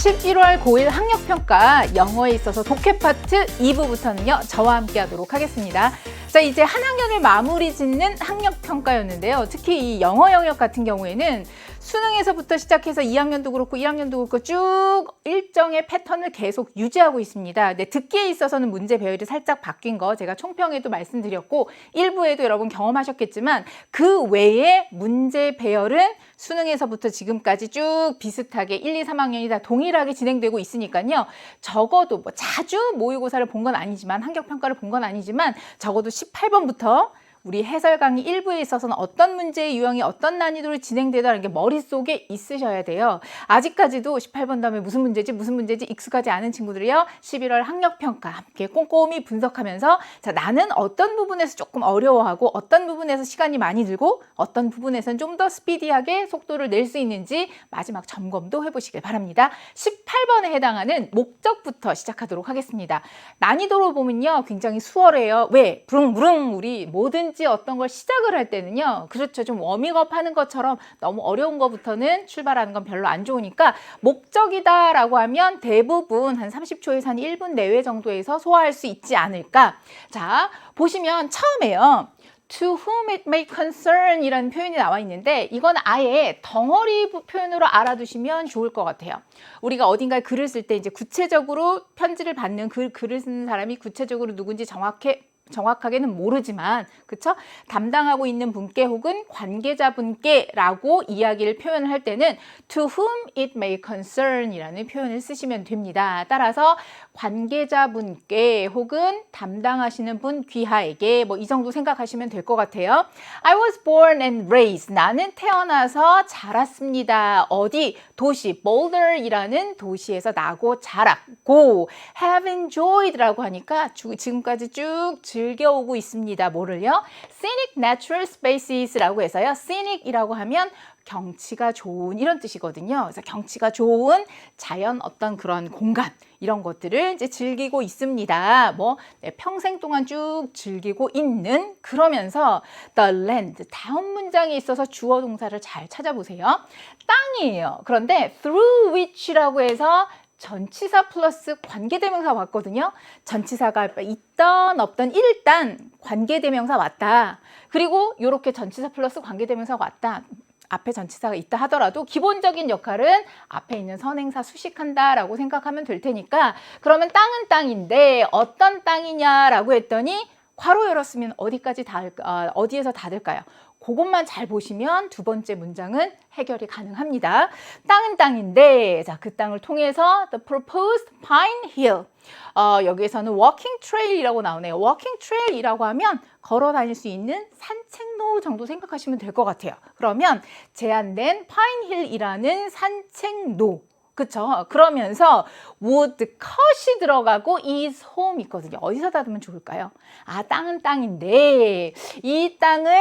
11월 고1 학력평가 영어에 있어서 독해 파트 2부부터는요, 저와 함께 하도록 하겠습니다. 자, 이제 한 학년을 마무리 짓는 학력평가였는데요. 특히 이 영어 영역 같은 경우에는 수능에서부터 시작해서 2학년도 그렇고 1학년도 그렇고 쭉 일정의 패턴을 계속 유지하고 있습니다. 근데 듣기에 있어서는 문제 배열이 살짝 바뀐 거 제가 총평에도 말씀드렸고 일부에도 여러분 경험하셨겠지만 그 외에 문제 배열은 수능에서부터 지금까지 쭉 비슷하게 1, 2, 3학년이 다 동일하게 진행되고 있으니까요. 적어도 뭐 자주 모의고사를 본 건 아니지만 학력평가를 본 건 아니지만 적어도 18번부터 우리 해설 강의 일부에 있어서는 어떤 문제의 유형이 어떤 난이도로 진행되다는 게 머릿속에 있으셔야 돼요. 아직까지도 18번 다음에 무슨 문제지 익숙하지 않은 친구들이요. 11월 학력평가 함께 꼼꼼히 분석하면서 자, 나는 어떤 부분에서 조금 어려워하고 어떤 부분에서 시간이 많이 들고 어떤 부분에서는 좀 더 스피디하게 속도를 낼 수 있는지 마지막 점검도 해보시길 바랍니다. 18번에 해당하는 목적부터 시작하도록 하겠습니다. 난이도로 보면요. 굉장히 수월해요. 왜? 부릉부릉 우리 뭐든지 어떤 걸 시작을 할 때는요. 그렇죠. 좀 워밍업 하는 것처럼 너무 어려운 것부터는 출발하는 건 별로 안 좋으니까 목적이다 라고 하면 대부분 한 30초에서 한 1분 내외 정도에서 소화할 수 있지 않을까. 자, 보시면 처음에요. To whom it may concern 이라는 표현이 나와 있는데 이건 아예 덩어리 표현으로 알아두시면 좋을 것 같아요. 우리가 어딘가에 글을 쓸 때 이제 구체적으로 편지를 받는 글을 쓰는 사람이 구체적으로 누군지 정확하게는 모르지만 그쵸? 담당하고 있는 분께 혹은 관계자분께라고 이야기를 표현을 할 때는 to whom it may concern 이라는 표현을 쓰시면 됩니다. 따라서 관계자분께 혹은 담당하시는 분 귀하에게 뭐 이 정도 생각하시면 될 것 같아요. I was born and raised. 나는 태어나서 자랐습니다. 어디? 도시 Boulder이라는 도시에서 나고 자랐고 have enjoyed라고 하니까 지금까지 쭉 즐겨오고 있습니다. 뭐를요? Scenic natural spaces라고 해서요. Scenic이라고 하면 경치가 좋은 이런 뜻이거든요. 그래서 경치가 좋은 자연 어떤 그런 공간 이런 것들을 이제 즐기고 있습니다. 뭐 평생 동안 쭉 즐기고 있는 그러면서 the land 다음 문장에 있어서 주어 동사를 잘 찾아보세요. 땅이에요. 그런데 through which라고 해서 전치사 플러스 관계대명사 왔거든요. 전치사가 있던 없던 일단 관계대명사 왔다. 그리고 이렇게 전치사 플러스 관계대명사가 왔다. 앞에 전치사가 있다 하더라도 기본적인 역할은 앞에 있는 선행사 수식한다라고 생각하면 될 테니까 그러면 땅은 땅인데 어떤 땅이냐라고 했더니 괄호 열었으면 어디에서 닿을까요? 그것만 잘 보시면 두 번째 문장은 해결이 가능합니다. 땅은 땅인데 자, 그 땅을 통해서 the proposed pine hill 여기에서는 walking trail이라고 나오네요. walking trail이라고 하면 걸어 다닐 수 있는 산책로 정도 생각하시면 될 것 같아요. 그러면 제한된 pine hill이라는 산책로 그쵸? 그러면서 would cut이 들어가고 is home 있거든요. 어디서 닫으면 좋을까요? 아, 땅은 땅인데 이 땅을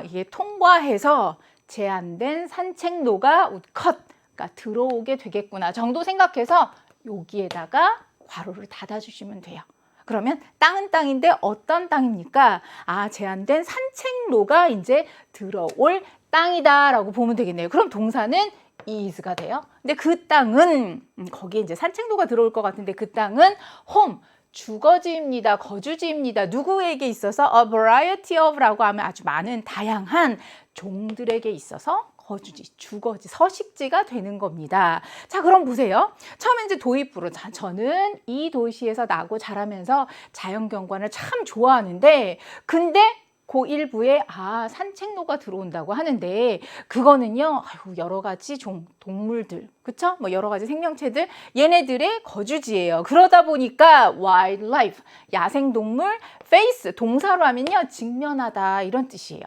이게 통과해서 제한된 산책로가 would cut 그러니까 들어오게 되겠구나 정도 생각해서 여기에다가 괄호를 닫아주시면 돼요. 그러면 땅은 땅인데 어떤 땅입니까? 아, 제한된 산책로가 이제 들어올 땅이다라고 보면 되겠네요. 그럼 동사는 is가 돼요. 근데 그 땅은 거기에 이제 산책로가 들어올 것 같은데 그 땅은 home 주거지입니다. 거주지입니다. 누구에게 있어서 a variety of라고 하면 아주 많은 다양한 종들에게 있어서 거주지, 주거지, 서식지가 되는 겁니다. 자, 그럼 보세요. 처음에 이제 도입부로 저는 이 도시에서 나고 자라면서 자연경관을 참 좋아하는데 근데 고1부에 산책로가 들어온다고 하는데 그거는요 여러 가지 동물들 그쵸? 뭐 여러 가지 생명체들 얘네들의 거주지예요. 그러다 보니까 wildlife 야생동물 face 동사로 하면요 직면하다 이런 뜻이에요.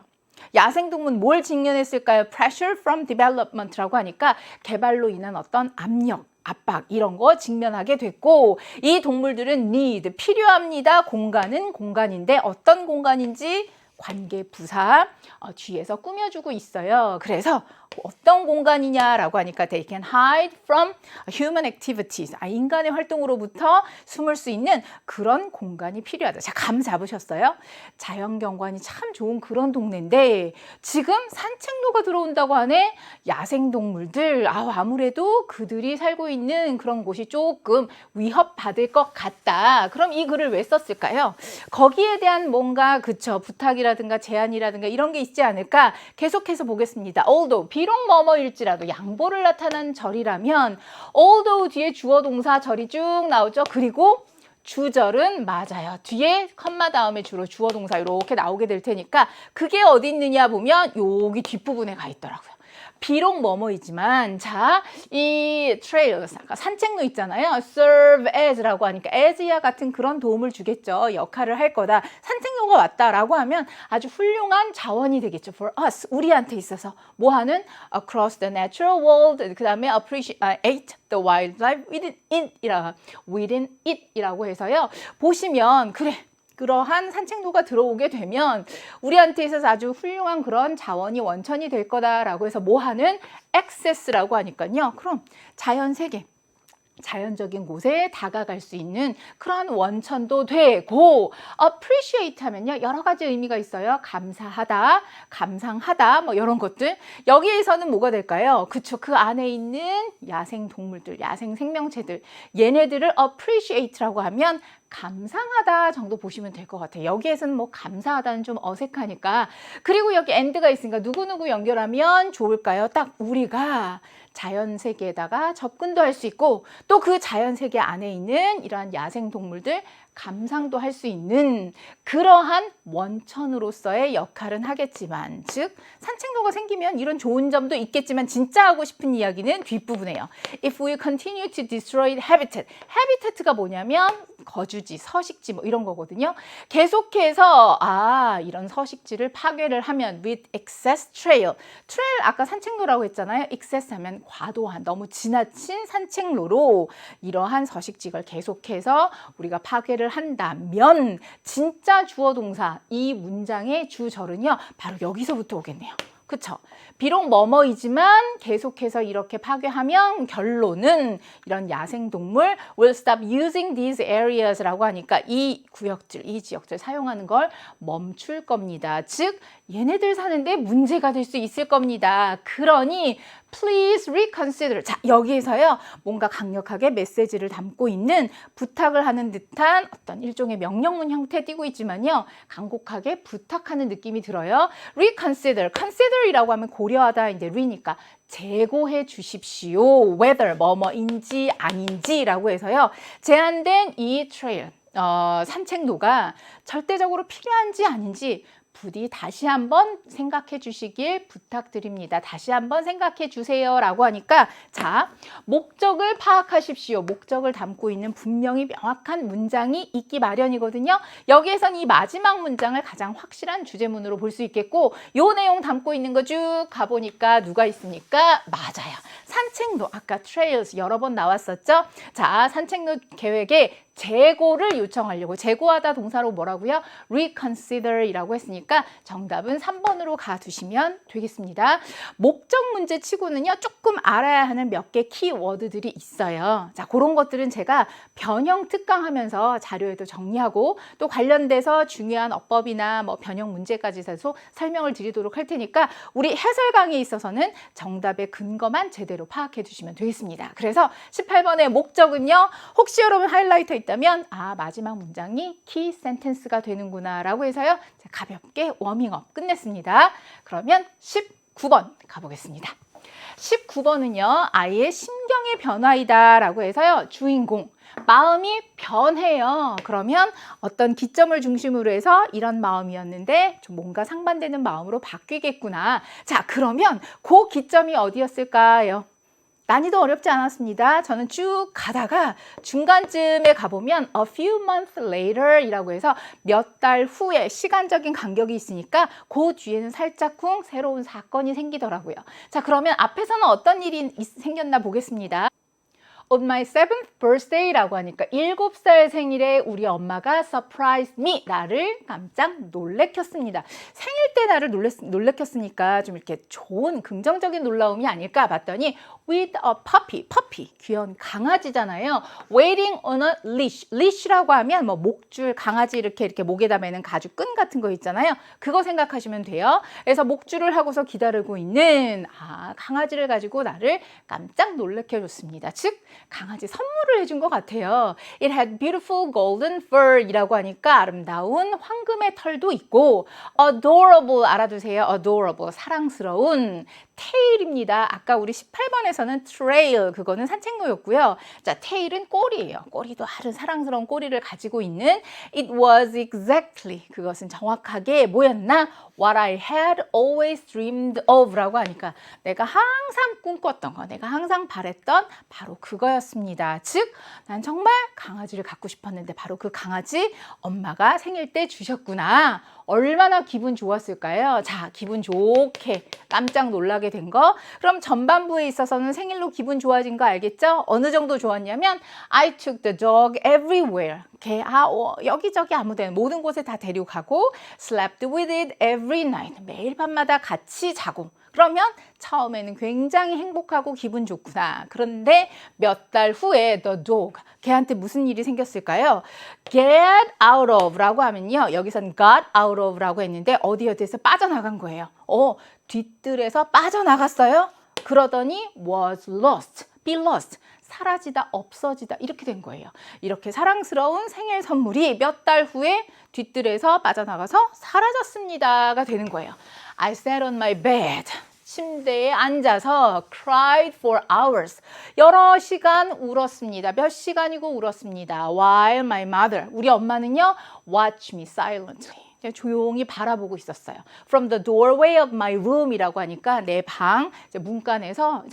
야생동물은 뭘 직면했을까요? pressure from development라고 하니까 개발로 인한 어떤 압박 이런 거 직면하게 됐고 이 동물들은 need 필요합니다. 공간은 공간인데 어떤 공간인지 관계 부사 뒤에서 꾸며주고 있어요. 그래서 어떤 공간이냐라고 하니까 they can hide from human activities. 인간의 활동으로부터 숨을 수 있는 그런 공간이 필요하다. 자, 감 잡으셨어요? 자연경관이 참 좋은 그런 동네인데 지금 산책로가 들어온다고 하네. 야생동물들, 아무래도 그들이 살고 있는 그런 곳이 조금 위협받을 것 같다. 그럼 이 글을 왜 썼을까요? 거기에 대한 뭔가 부탁이라든가 제안이라든가 이런 게 있지 않을까? 계속해서 보겠습니다. although, 비록 뭐뭐일지라도 양보를 나타낸 절이라면 although 뒤에 주어 동사 절이 쭉 나오죠. 그리고 주절은 맞아요. 뒤에 컴마 다음에 주로 주어 동사 이렇게 나오게 될 테니까 그게 어디 있느냐 보면 여기 뒷부분에 가 있더라고요. 비록 뭐뭐이지만 자, 이 trail, 아까 산책로 있잖아요. serve as라고 하니까 as야 같은 그런 도움을 주겠죠. 역할을 할 거다. 산책로가 왔다라고 하면 아주 훌륭한 자원이 되겠죠. for us, 우리한테 있어서 뭐 하는? across the natural world, 그 다음에 appreciate the wildlife within it이라고 해서요. 보시면 그래. 그러한 산책로가 들어오게 되면 우리한테 있어서 아주 훌륭한 그런 자원이 원천이 될 거다라고 해서 뭐 하는? access라고 하니까요. 그럼 자연세계, 자연적인 곳에 다가갈 수 있는 그런 원천도 되고 appreciate 하면요. 여러 가지 의미가 있어요. 감사하다, 감상하다 뭐 이런 것들. 여기에서는 뭐가 될까요? 그쵸. 그 안에 있는 야생 동물들, 야생 생명체들 얘네들을 appreciate라고 하면 감상하다 정도 보시면 될 것 같아요. 여기에서는 뭐 감사하다는 좀 어색하니까. 그리고 여기 and가 있으니까 누구누구 연결하면 좋을까요? 딱 우리가 자연 세계에다가 접근도 할 수 있고 또 그 자연 세계 안에 있는 이러한 야생 동물들 감상도 할 수 있는 그러한 원천으로서의 역할은 하겠지만, 즉 산책로가 생기면 이런 좋은 점도 있겠지만 진짜 하고 싶은 이야기는 뒷부분이에요. If we continue to destroy habitat, habitat가 뭐냐면 거주지, 서식지 뭐 이런 거거든요. 계속해서 이런 서식지를 파괴를 하면 with excess trail, trail 아까 산책로라고 했잖아요. excess 하면 과도한, 너무 지나친 산책로로 이러한 서식지를 계속해서 우리가 파괴를 한다면 진짜 주어 동사 이 문장의 주절은요 바로 여기서부터 오겠네요. 그쵸? 비록 뭐뭐이지만 계속해서 이렇게 파괴하면 결론은 이런 야생동물 will stop using these areas라고 하니까 이 구역들, 이 지역들 사용하는 걸 멈출 겁니다. 즉 얘네들 사는데 문제가 될 수 있을 겁니다. 그러니 please reconsider. 자, 여기에서요 뭔가 강력하게 메시지를 담고 있는 부탁을 하는 듯한 어떤 일종의 명령문 형태 띄고 있지만요 간곡하게 부탁하는 느낌이 들어요. reconsider, consider이라고 하면 고려하다, 이제 re니까 재고해 주십시오. whether 뭐뭐인지 아닌지라고 해서요 제한된 이 트레일, 산책로가 절대적으로 필요한지 아닌지 부디 다시 한번 생각해 주시길 부탁드립니다. 다시 한번 생각해 주세요 라고 하니까 자, 목적을 파악하십시오. 목적을 담고 있는 분명히 명확한 문장이 있기 마련이거든요. 여기에선 이 마지막 문장을 가장 확실한 주제문으로 볼 수 있겠고 요 내용 담고 있는 거 쭉 가보니까 누가 있습니까? 맞아요. 산책로, 아까 trails 여러 번 나왔었죠? 자, 산책로 계획에 재고를 요청하려고, 재고하다 동사로 뭐라고요? reconsider이라고 했으니까 정답은 3번으로 가두시면 되겠습니다. 목적 문제 치고는요 조금 알아야 하는 몇 개 키워드들이 있어요. 자, 그런 것들은 제가 변형 특강하면서 자료에도 정리하고 또 관련돼서 중요한 어법이나 뭐 변형 문제까지 해서 설명을 드리도록 할 테니까 우리 해설 강의에 있어서는 정답의 근거만 제대로 파악해 주시면 되겠습니다. 그래서 18번의 목적은요, 혹시 여러분 하이라이터 있다면 마지막 문장이 키 센텐스가 되는구나 라고 해서요 가볍게 워밍업 끝냈습니다. 그러면 19번 가보겠습니다. 19번은요 아이의 심경의 변화이다 라고 해서요 주인공 마음이 변해요. 그러면 어떤 기점을 중심으로 해서 이런 마음이었는데 좀 뭔가 상반되는 마음으로 바뀌겠구나. 자, 그러면 그 기점이 어디였을까요? 난이도 어렵지 않았습니다. 저는 쭉 가다가 중간쯤에 가보면 a few months later 이라고 해서 몇 달 후에 시간적인 간격이 있으니까 그 뒤에는 살짝쿵 새로운 사건이 생기더라고요. 자, 그러면 앞에서는 어떤 일이 생겼나 보겠습니다. On my 7th birthday라고 하니까 7살 생일에 우리 엄마가 surprised me, 나를 깜짝 놀래켰습니다. 생일 때 나를 놀래켰으니까 좀 이렇게 좋은 긍정적인 놀라움이 아닐까 봤더니 with a puppy, 귀여운 강아지잖아요. waiting on a leash라고 하면 뭐 목줄, 강아지 이렇게 목에다 매는 가죽끈 같은 거 있잖아요. 그거 생각하시면 돼요. 그래서 목줄을 하고서 기다리고 있는 강아지를 가지고 나를 깜짝 놀래켜줬습니다. 즉 강아지 선물을 해준 것 같아요. It had beautiful golden fur 이라고 하니까 아름다운 황금의 털도 있고 adorable 알아두세요. adorable 사랑스러운 tail입니다. 아까 우리 18번에서는 trail 그거는 산책로였고요. 자, tail은 꼬리예요. 꼬리도 아주 사랑스러운 꼬리를 가지고 있는 it was exactly 그것은 정확하게 뭐였나? What I had always dreamed of 라고 하니까 내가 항상 꿈꿨던 거, 내가 항상 바랬던 바로 그거였습니다. 즉, 난 정말 강아지를 갖고 싶었는데 바로 그 강아지 엄마가 생일 때 주셨구나. 얼마나 기분 좋았을까요? 자, 기분 좋게 깜짝 놀라게 된 거. 그럼 전반부에 있어서는 생일로 기분 좋아진 거 알겠죠? 어느 정도 좋았냐면 I took the dog everywhere. 개, 여기저기 아무데나 모든 곳에 다 데려가고 slept with it every night. 매일 밤마다 같이 자고. 그러면 처음에는 굉장히 행복하고 기분 좋구나. 그런데 몇 달 후에 the dog, 걔한테 무슨 일이 생겼을까요? get out of 라고 하면요. 여기선 got out of 라고 했는데 어디에서 빠져나간 거예요. 뒷뜰에서 빠져나갔어요. 그러더니 was lost, be lost. 사라지다, 없어지다 이렇게 된 거예요. 이렇게 사랑스러운 생일 선물이 몇 달 후에 뒷뜰에서 빠져나가서 사라졌습니다가 되는 거예요. I sat on my bed. 침대에 앉아서 cried for hours. 여러 시간 울었습니다. 몇 시간이고 울었습니다. While my mother, 우리 엄마는요, watch me silently. 조용히 바라보고 있었어요. From the doorway of my room이라고 하니까 내 방 문간에서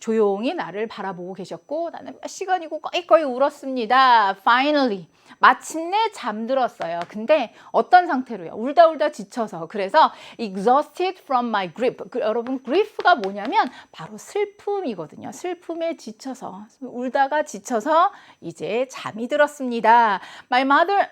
조용히 나를 바라보고 계셨고 나는 몇 시간이고 꺼이꺼이 울었습니다. Finally, 마침내 잠들었어요. 근데 어떤 상태로요? 울다 지쳐서. 그래서 exhausted from my grief. 여러분, grief가 뭐냐면 바로 슬픔이거든요. 슬픔에 지쳐서, 울다가 지쳐서 이제 잠이 들었습니다. My mother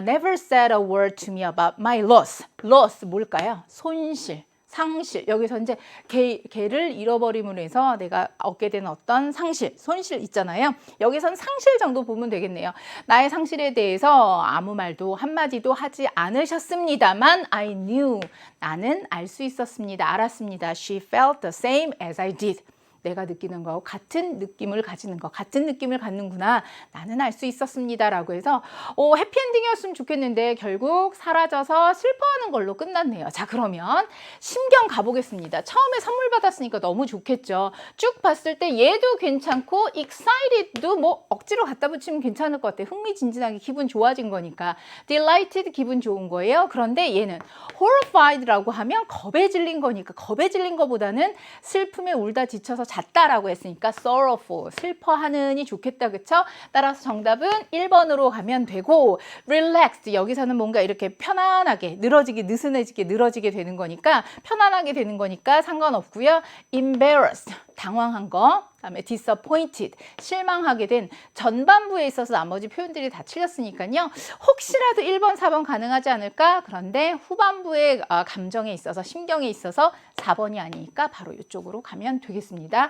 never said a word to me about my loss. loss 뭘까요? 손실. 상실. 여기서 이제 개를 잃어버림으로 해서 내가 얻게 된 어떤 상실, 손실 있잖아요. 여기선 상실 정도 보면 되겠네요. 나의 상실에 대해서 아무 말도 한마디도 하지 않으셨습니다만 I knew. 나는 알 수 있었습니다. 알았습니다. She felt the same as I did. 내가 느끼는 거하고 같은 느낌을 가지는 거, 같은 느낌을 갖는구나. 나는 알 수 있었습니다. 라고 해서 해피엔딩이었으면 좋겠는데 결국 사라져서 슬퍼하는 걸로 끝났네요. 자, 그러면 심경 가보겠습니다. 처음에 선물 받았으니까 너무 좋겠죠. 쭉 봤을 때 얘도 괜찮고 excited도 뭐 억지로 갖다 붙이면 괜찮을 것 같아요. 흥미진진하게 기분 좋아진 거니까. delighted 기분 좋은 거예요. 그런데 얘는 horrified라고 하면 겁에 질린 거니까 겁에 질린 거보다는 슬픔에 울다 지쳐서 잤다라고 했으니까 sorrowful, 슬퍼하는이 좋겠다. 그쵸? 따라서 정답은 1번으로 가면 되고 relaxed, 여기서는 뭔가 이렇게 편안하게 느슨해지게 늘어지게 되는 거니까 편안하게 되는 거니까 상관없고요. embarrassed, 당황한 거. 그다음에 disappointed, 실망하게 된 전반부에 있어서 나머지 표현들이 다 틀렸으니까요. 혹시라도 1번, 4번 가능하지 않을까? 그런데 후반부의 감정에 있어서, 심경에 있어서 4번이 아니니까 바로 이쪽으로 가면 되겠습니다.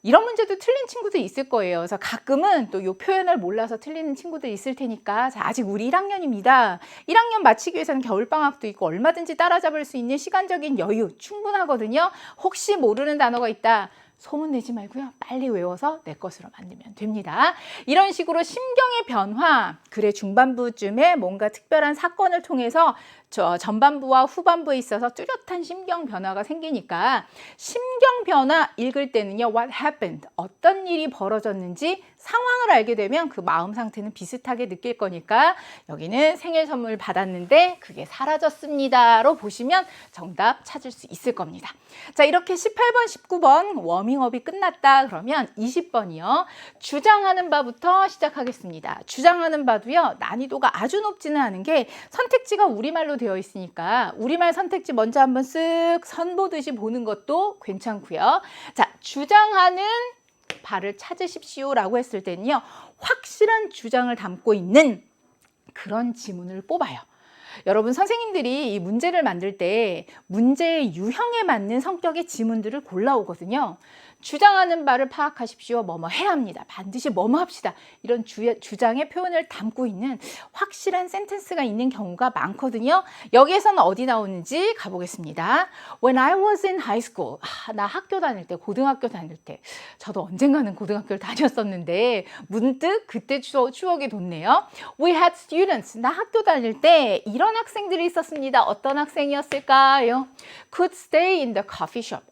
이런 문제도 틀린 친구도 있을 거예요. 그래서 가끔은 또 이 표현을 몰라서 틀리는 친구들 있을 테니까 자, 아직 우리 1학년입니다. 1학년 마치기 위해서는 겨울방학도 있고 얼마든지 따라잡을 수 있는 시간적인 여유 충분하거든요. 혹시 모르는 단어가 있다. 소문내지 말고요. 빨리 외워서 내 것으로 만들면 됩니다. 이런 식으로 심경의 변화, 글의 중반부쯤에 뭔가 특별한 사건을 통해서 전반부와 후반부에 있어서 뚜렷한 심경 변화가 생기니까 심경 변화 읽을 때는요. What happened? 어떤 일이 벌어졌는지 상황을 알게 되면 그 마음 상태는 비슷하게 느낄 거니까 여기는 생일 선물 받았는데 그게 사라졌습니다로 보시면 정답 찾을 수 있을 겁니다. 자, 이렇게 18번, 19번 워밍업이 끝났다 그러면 20번이요. 주장하는 바부터 시작하겠습니다. 주장하는 바도요. 난이도가 아주 높지는 않은 게 선택지가 우리말로 되어 있으니까 우리말 선택지 먼저 한번 쓱 선보듯이 보는 것도 괜찮고요. 자, 주장하는 바를 찾으십시오라고 했을 때는요. 확실한 주장을 담고 있는 그런 지문을 뽑아요. 여러분 선생님들이 이 문제를 만들 때 문제의 유형에 맞는 성격의 지문들을 골라오거든요. 주장하는 바를 파악하십시오. 뭐뭐 해야 합니다. 반드시 뭐뭐 합시다. 이런 주장의 표현을 담고 있는 확실한 센텐스가 있는 경우가 많거든요. 여기에서는 어디 나오는지 가보겠습니다. When I was in high school. 나 학교 다닐 때, 고등학교 다닐 때. 저도 언젠가는 고등학교를 다녔었는데 문득 그때 추억이 돋네요. We had students. 나 학교 다닐 때 이런 학생들이 있었습니다. 어떤 학생이었을까요? Could stay in the coffee shop.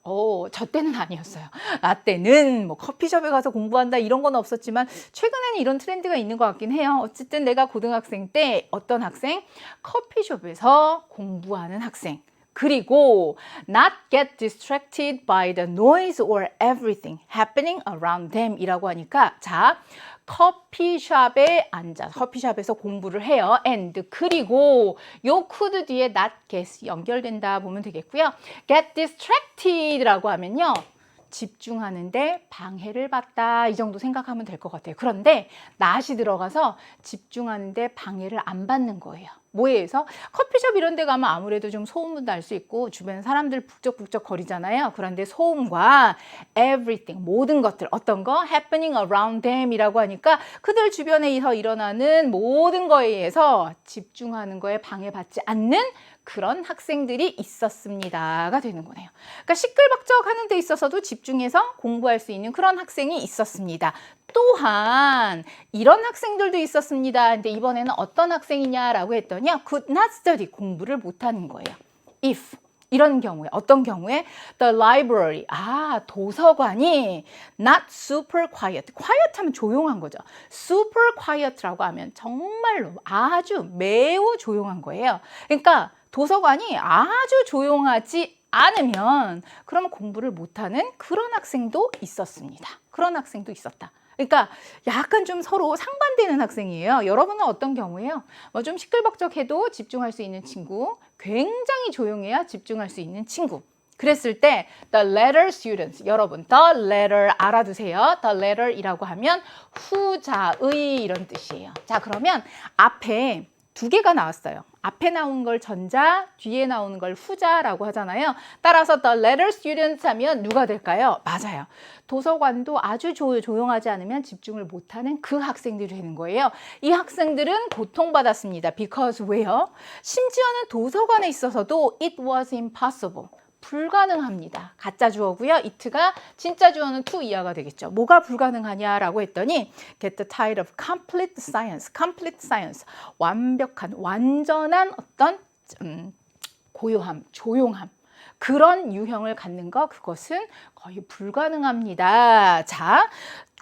저 때는 아니었어요. 나 때는 뭐 커피숍에 가서 공부한다 이런 건 없었지만 최근에는 이런 트렌드가 있는 것 같긴 해요. 어쨌든 내가 고등학생 때 어떤 학생? 커피숍에서 공부하는 학생. 그리고 not get distracted by the noise or everything happening around them 이라고 하니까 자 커피숍에 앉아 커피숍에서 공부를 해요. and 그리고 요 could 뒤에 not get 연결된다 보면 되겠고요. get distracted라고 하면요. 집중하는데 방해를 받다 이 정도 생각하면 될 것 같아요. 그런데 not이 들어가서 집중하는데 방해를 안 받는 거예요. 뭐에 의해서? 커피숍 이런 데 가면 아무래도 좀 소음도 날 수 있고 주변 사람들 북적북적 거리잖아요. 그런데 소음과 everything 모든 것들 어떤 거? happening around them 이라고 하니까 그들 주변에서 일어나는 모든 거에 의해서 집중하는 거에 방해받지 않는 그런 학생들이 있었습니다가 되는 거네요. 그러니까 시끌벅적 하는 데 있어서도 집중해서 공부할 수 있는 그런 학생이 있었습니다. 또한 이런 학생들도 있었습니다. 근데 이번에는 어떤 학생이냐라고 했더니요. could not study 공부를 못하는 거예요. if 이런 경우에 어떤 경우에 the library 도서관이 not super quiet quiet 하면 조용한 거죠. super quiet라고 하면 정말로 아주 매우 조용한 거예요. 그러니까 도서관이 아주 조용하지 않으면 그러면 공부를 못하는 그런 학생도 있었습니다. 그런 학생도 있었다. 그러니까 약간 좀 서로 상반되는 학생이에요. 여러분은 어떤 경우예요? 좀 시끌벅적해도 집중할 수 있는 친구, 굉장히 조용해야 집중할 수 있는 친구. 그랬을 때 the latter students, 여러분 the latter 알아두세요. the latter이라고 하면 후자의 이런 뜻이에요. 자 그러면 앞에 두 개가 나왔어요. 앞에 나온 걸 전자, 뒤에 나오는 걸 후자라고 하잖아요. 따라서 the latter students 하면 누가 될까요? 맞아요. 도서관도 아주 조용하지 않으면 집중을 못하는 그 학생들이 되는 거예요. 이 학생들은 고통받았습니다. because 왜요? 심지어는 도서관에 있어서도 it was impossible. 불가능합니다. 가짜 주어고요. it가 진짜 주어는 to 이하가 되겠죠. 뭐가 불가능하냐라고 했더니 get the title of complete science. 완벽한, 완전한 어떤 고요함, 조용함. 그런 유형을 갖는 거 그것은 거의 불가능합니다. 자,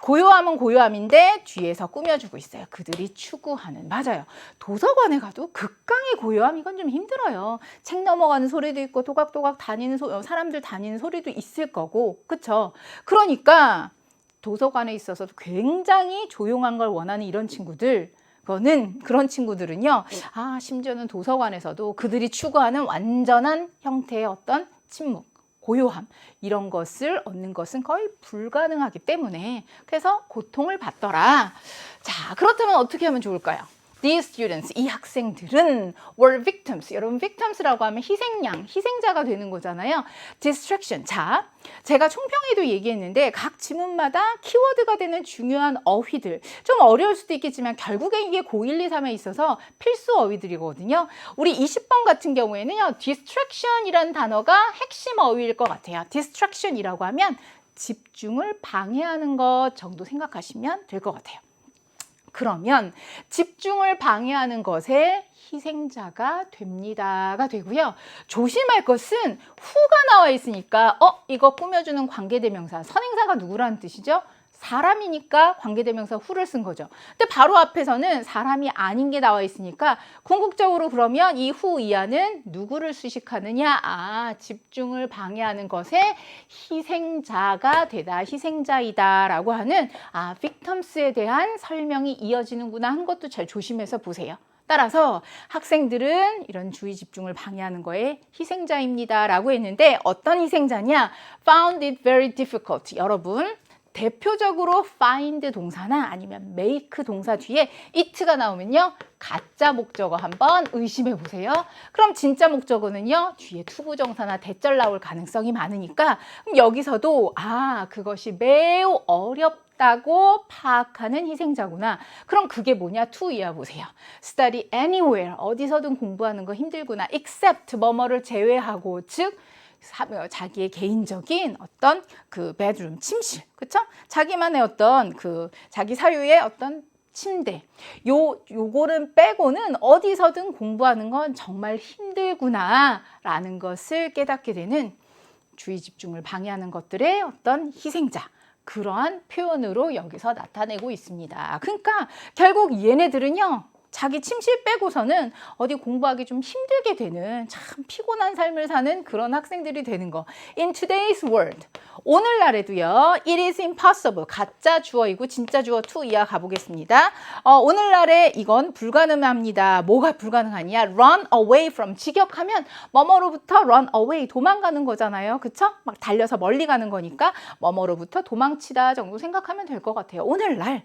고요함은 고요함인데 뒤에서 꾸며주고 있어요. 그들이 추구하는. 맞아요. 도서관에 가도 극강의 고요함 이건 좀 힘들어요. 책 넘어가는 소리도 있고 도각도각 다니는 사람들 다니는 소리도 있을 거고 그쵸? 그러니까 도서관에 있어서도 굉장히 조용한 걸 원하는 이런 친구들 그런 친구들은요. 심지어는 도서관에서도 그들이 추구하는 완전한 형태의 어떤 침묵, 고요함 이런 것을 얻는 것은 거의 불가능하기 때문에 그래서 고통을 받더라. 자, 그렇다면 어떻게 하면 좋을까요? These students, 이 학생들은 were victims. 여러분, victims라고 하면 희생양, 희생자가 되는 거잖아요. distraction. 자, 제가 총평에도 얘기했는데 각 지문마다 키워드가 되는 중요한 어휘들. 좀 어려울 수도 있겠지만 결국에 이게 고1, 2, 3에 있어서 필수 어휘들이거든요. 우리 20번 같은 경우에는요. distraction이라는 단어가 핵심 어휘일 것 같아요. distraction이라고 하면 집중을 방해하는 것 정도 생각하시면 될 것 같아요. 그러면 집중을 방해하는 것에 희생자가 됩니다가 되고요. 조심할 것은 후가 나와 있으니까 이거 꾸며주는 관계대명사, 선행사가 누구라는 뜻이죠? 사람이니까 관계대명사 후를 쓴 거죠. 근데 바로 앞에서는 사람이 아닌 게 나와 있으니까 궁극적으로 그러면 이 후 이하는 누구를 수식하느냐? 집중을 방해하는 것에 희생자가 되다, 희생자이다 라고 하는 victims에 대한 설명이 이어지는구나 하는 것도 잘 조심해서 보세요. 따라서 학생들은 이런 주의 집중을 방해하는 거에 희생자입니다 라고 했는데 어떤 희생자냐? Found it very difficult. 여러분 대표적으로 find 동사나 아니면 make 동사 뒤에 it가 나오면요. 가짜 목적어 한번 의심해 보세요. 그럼 진짜 목적어는요. 뒤에 투부정사나 대절 나올 가능성이 많으니까 그럼 여기서도 그것이 매우 어렵다고 파악하는 희생자구나. 그럼 그게 뭐냐? to 이해 보세요. study anywhere. 어디서든 공부하는 거 힘들구나. except 뭐뭐를 제외하고 즉 자기의 개인적인 어떤 그 bedroom, 침실, 그쵸? 자기만의 어떤 그 자기 사유의 어떤 침대. 요거는 빼고는 어디서든 공부하는 건 정말 힘들구나 라는 것을 깨닫게 되는 주의 집중을 방해하는 것들의 어떤 희생자. 그러한 표현으로 여기서 나타내고 있습니다. 그러니까 결국 얘네들은요. 자기 침실 빼고서는 어디 공부하기 좀 힘들게 되는 참 피곤한 삶을 사는 그런 학생들이 되는 거. In today's world. 오늘날에도요. It is impossible. 가짜 주어이고 진짜 주어 to 이하 가보겠습니다. 오늘날에 이건 불가능합니다. 뭐가 불가능하냐? Run away from. 직역하면 뭐뭐로부터 run away. 도망가는 거잖아요. 그쵸? 막 달려서 멀리 가는 거니까 뭐뭐로부터 도망치다 정도 생각하면 될 것 같아요. 오늘날.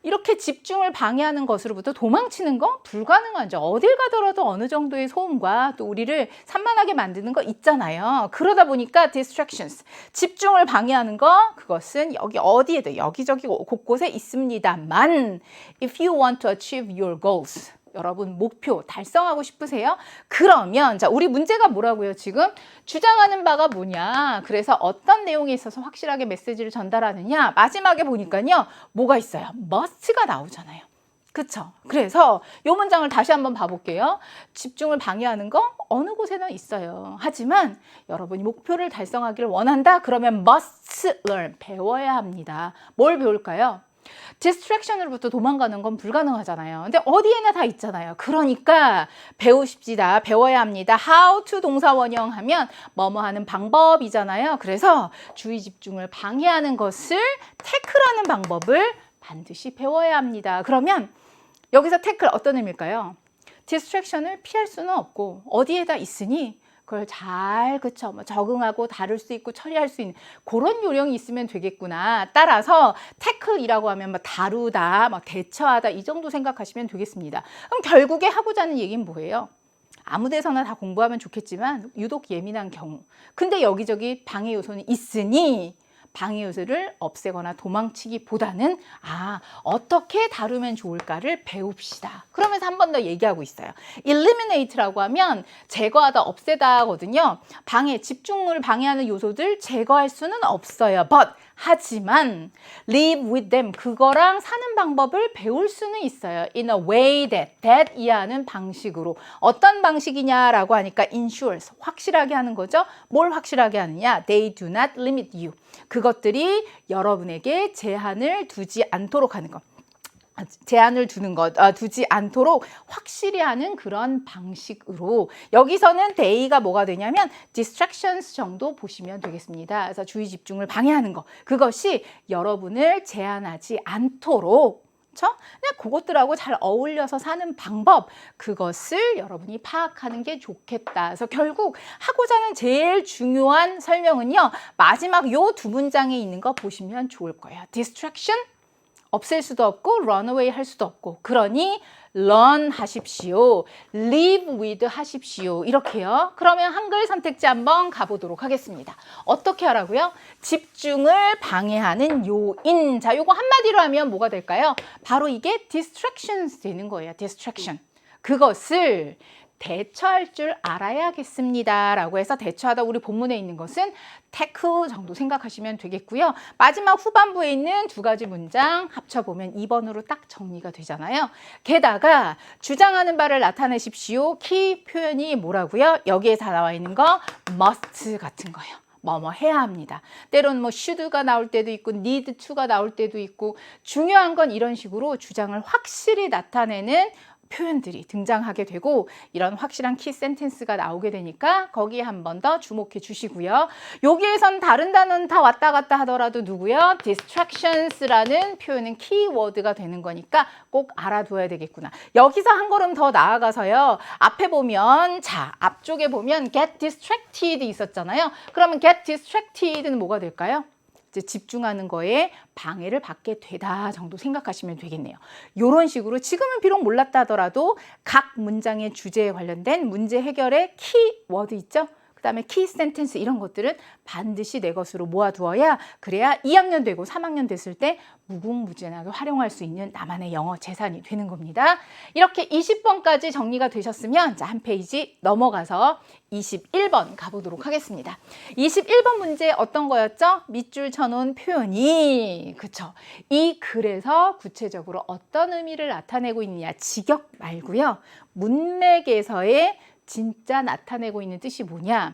이렇게 집중을 방해하는 것으로부터 도망치는 거 불가능하죠. 어딜 가더라도 어느 정도의 소음과 또 우리를 산만하게 만드는 거 있잖아요. 그러다 보니까 distractions, 집중을 방해하는 거 그것은 여기 어디에도 여기저기 곳곳에 있습니다만 if you want to achieve your goals 여러분 목표 달성하고 싶으세요? 그러면 자 우리 문제가 뭐라고요? 지금 주장하는 바가 뭐냐? 그래서 어떤 내용에 있어서 확실하게 메시지를 전달하느냐? 마지막에 보니까요. 뭐가 있어요? must가 나오잖아요. 그쵸? 그래서 이 문장을 다시 한번 봐볼게요. 집중을 방해하는 거 어느 곳에나 있어요. 하지만 여러분이 목표를 달성하기를 원한다? 그러면 must learn, 배워야 합니다. 뭘 배울까요? 디스트랙션으로부터 도망가는 건 불가능하잖아요. 근데 어디에나 다 있잖아요. 그러니까 배우십시다. 배워야 합니다. How to 동사 원형하면 뭐뭐 하는 방법이잖아요. 그래서 주의 집중을 방해하는 것을 태클하는 방법을 반드시 배워야 합니다. 그러면 여기서 태클 어떤 의미일까요? 디스트랙션을 피할 수는 없고 어디에다 있으니 그걸 잘 적응하고 다룰 수 있고 처리할 수 있는 그런 요령이 있으면 되겠구나. 따라서 태클이라고 하면 다루다, 대처하다 이 정도 생각하시면 되겠습니다. 그럼 결국에 하고자 하는 얘기는 뭐예요? 아무 데서나 다 공부하면 좋겠지만 유독 예민한 경우. 근데 여기저기 방해 요소는 있으니 방해 요소를 없애거나 도망치기보다는 어떻게 다루면 좋을까를 배웁시다. 그러면서 한 번 더 얘기하고 있어요. eliminate라고 하면 제거하다, 없애다 하거든요. 집중을 방해하는 요소들 제거할 수는 없어요. But 하지만 live with them 그거랑 사는 방법을 배울 수는 있어요. In a way that 이해하는 방식으로 어떤 방식이냐라고 하니까 ensures 확실하게 하는 거죠. 뭘 확실하게 하느냐? They do not limit you. 그것들이 여러분에게 제한을 두지 않도록 하는 것. 제한을 두지 않도록 확실히 하는 그런 방식으로 여기서는 day가 뭐가 되냐면 distractions 정도 보시면 되겠습니다. 그래서 주의 집중을 방해하는 것 그것이 여러분을 제한하지 않도록 그냥 그것들하고 잘 어울려서 사는 방법 그것을 여러분이 파악하는 게 좋겠다. 그래서 결국 하고자 하는 제일 중요한 설명은요. 마지막 요 두 문장에 있는 거 보시면 좋을 거예요. distraction 없앨 수도 없고 runaway 할 수도 없고 그러니 learn 하십시오. live with 하십시오. 이렇게요. 그러면 한글 선택지 한번 가보도록 하겠습니다. 어떻게 하라고요? 집중을 방해하는 요인. 자, 요거 한마디로 하면 뭐가 될까요? 바로 이게 distractions 되는 거예요. distraction. 그것을 대처할 줄 알아야겠습니다. 라고 해서 대처하다 우리 본문에 있는 것은 태클 정도 생각하시면 되겠고요. 마지막 후반부에 있는 두 가지 문장 합쳐보면 2번으로 딱 정리가 되잖아요. 게다가 주장하는 바를 나타내십시오. 키 표현이 뭐라고요? 여기에 다 나와 있는 거 must 같은 거예요. 뭐뭐 해야 합니다. 때로는 should가 나올 때도 있고 need to가 나올 때도 있고 중요한 건 이런 식으로 주장을 확실히 나타내는 표현들이 등장하게 되고 이런 확실한 키 센텐스가 나오게 되니까 거기에 한 번 더 주목해 주시고요. 여기에선 다른 단어는 다 왔다 갔다 하더라도 누구요? distractions라는 표현은 키워드가 되는 거니까 꼭 알아둬야 되겠구나. 여기서 한 걸음 더 나아가서요. 앞에 보면 앞쪽에 보면 get distracted 있었잖아요. 그러면 get distracted는 뭐가 될까요? 이제 집중하는 거에 방해를 받게 되다 정도 생각하시면 되겠네요. 이런 식으로 지금은 비록 몰랐다 하더라도 각 문장의 주제에 관련된 문제 해결의 키워드 있죠? 그 다음에 키 센텐스 이런 것들은 반드시 내 것으로 모아두어야 그래야 2학년 되고 3학년 됐을 때 무궁무진하게 활용할 수 있는 나만의 영어 재산이 되는 겁니다. 이렇게 20번까지 정리가 되셨으면 자, 한 페이지 넘어가서 21번 가보도록 하겠습니다. 21번 문제 어떤 거였죠? 밑줄 쳐놓은 표현이 그쵸? 이 글에서 구체적으로 어떤 의미를 나타내고 있느냐 직역 말고요. 문맥에서의 진짜 나타내고 있는 뜻이 뭐냐?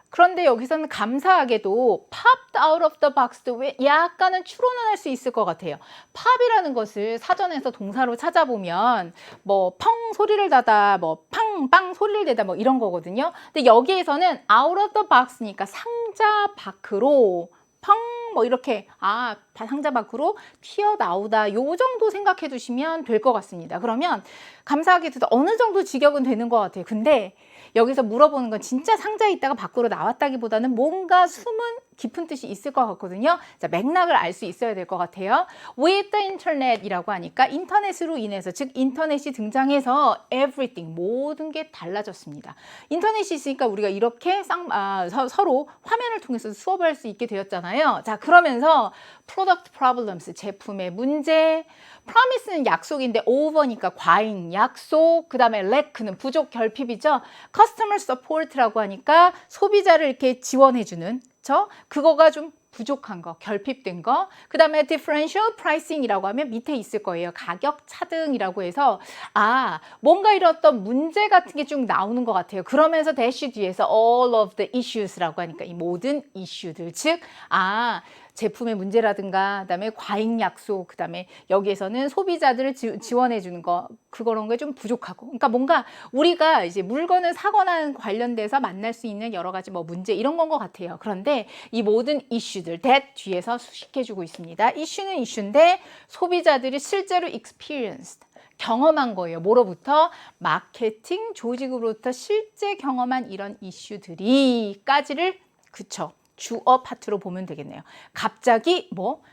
그런데 여기서는 감사하게도 popped out of the box도 왜 약간은 추론은 할 수 있을 것 같아요. pop이라는 것을 사전에서 동사로 찾아보면 뭐 펑 소리를 다다, 뭐 팡빵 소리를 내다 뭐 이런 거거든요. 근데 여기에서는 out of the box니까 상자 밖으로 펑 뭐 이렇게 상자 밖으로 튀어나오다 요 정도 생각해 두시면 될 것 같습니다. 그러면 감사하게도 어느 정도 직역은 되는 것 같아요. 근데 여기서 물어보는 건 진짜 상자에 있다가 밖으로 나왔다기보다는 뭔가 숨은 깊은 뜻이 있을 것 같거든요. 자, 맥락을 알 수 있어야 될 것 같아요. With the internet이라고 하니까 인터넷으로 인해서 즉 인터넷이 등장해서 everything 모든 게 달라졌습니다. 인터넷이 있으니까 우리가 이렇게 서로 화면을 통해서 수업을 할 수 있게 되었잖아요. 자, 그러면서 product problems 제품의 문제, promise는 약속인데 over니까 과잉, 약속, 그 다음에 lack는 부족, 결핍이죠. customer support라고 하니까 소비자를 이렇게 지원해주는 그거가 좀 부족한 거, 결핍된 거. 그 다음에 differential pricing이라고 하면 밑에 있을 거예요. 가격 차등이라고 해서 뭔가 이런 어떤 문제 같은 게 쭉 나오는 것 같아요. 그러면서 대시 뒤에서 all of the issues라고 하니까 이 모든 이슈들, 즉 제품의 문제라든가 그다음에 과잉 약속, 그다음에 여기에서는 소비자들을 지원해 주는 거 그런 게 좀 부족하고, 그러니까 뭔가 우리가 이제 물건을 사거나 관련돼서 만날 수 있는 여러 가지 뭐 문제 이런 건 것 같아요. 그런데 이 모든 이슈들 that 뒤에서 수식해 주고 있습니다. 이슈는 이슈인데 소비자들이 실제로 experienced 경험한 거예요. 뭐로부터? 마케팅 조직으로부터 실제 경험한 이런 이슈들이까지를 주어 파트로 보면 되겠네요. 갑자기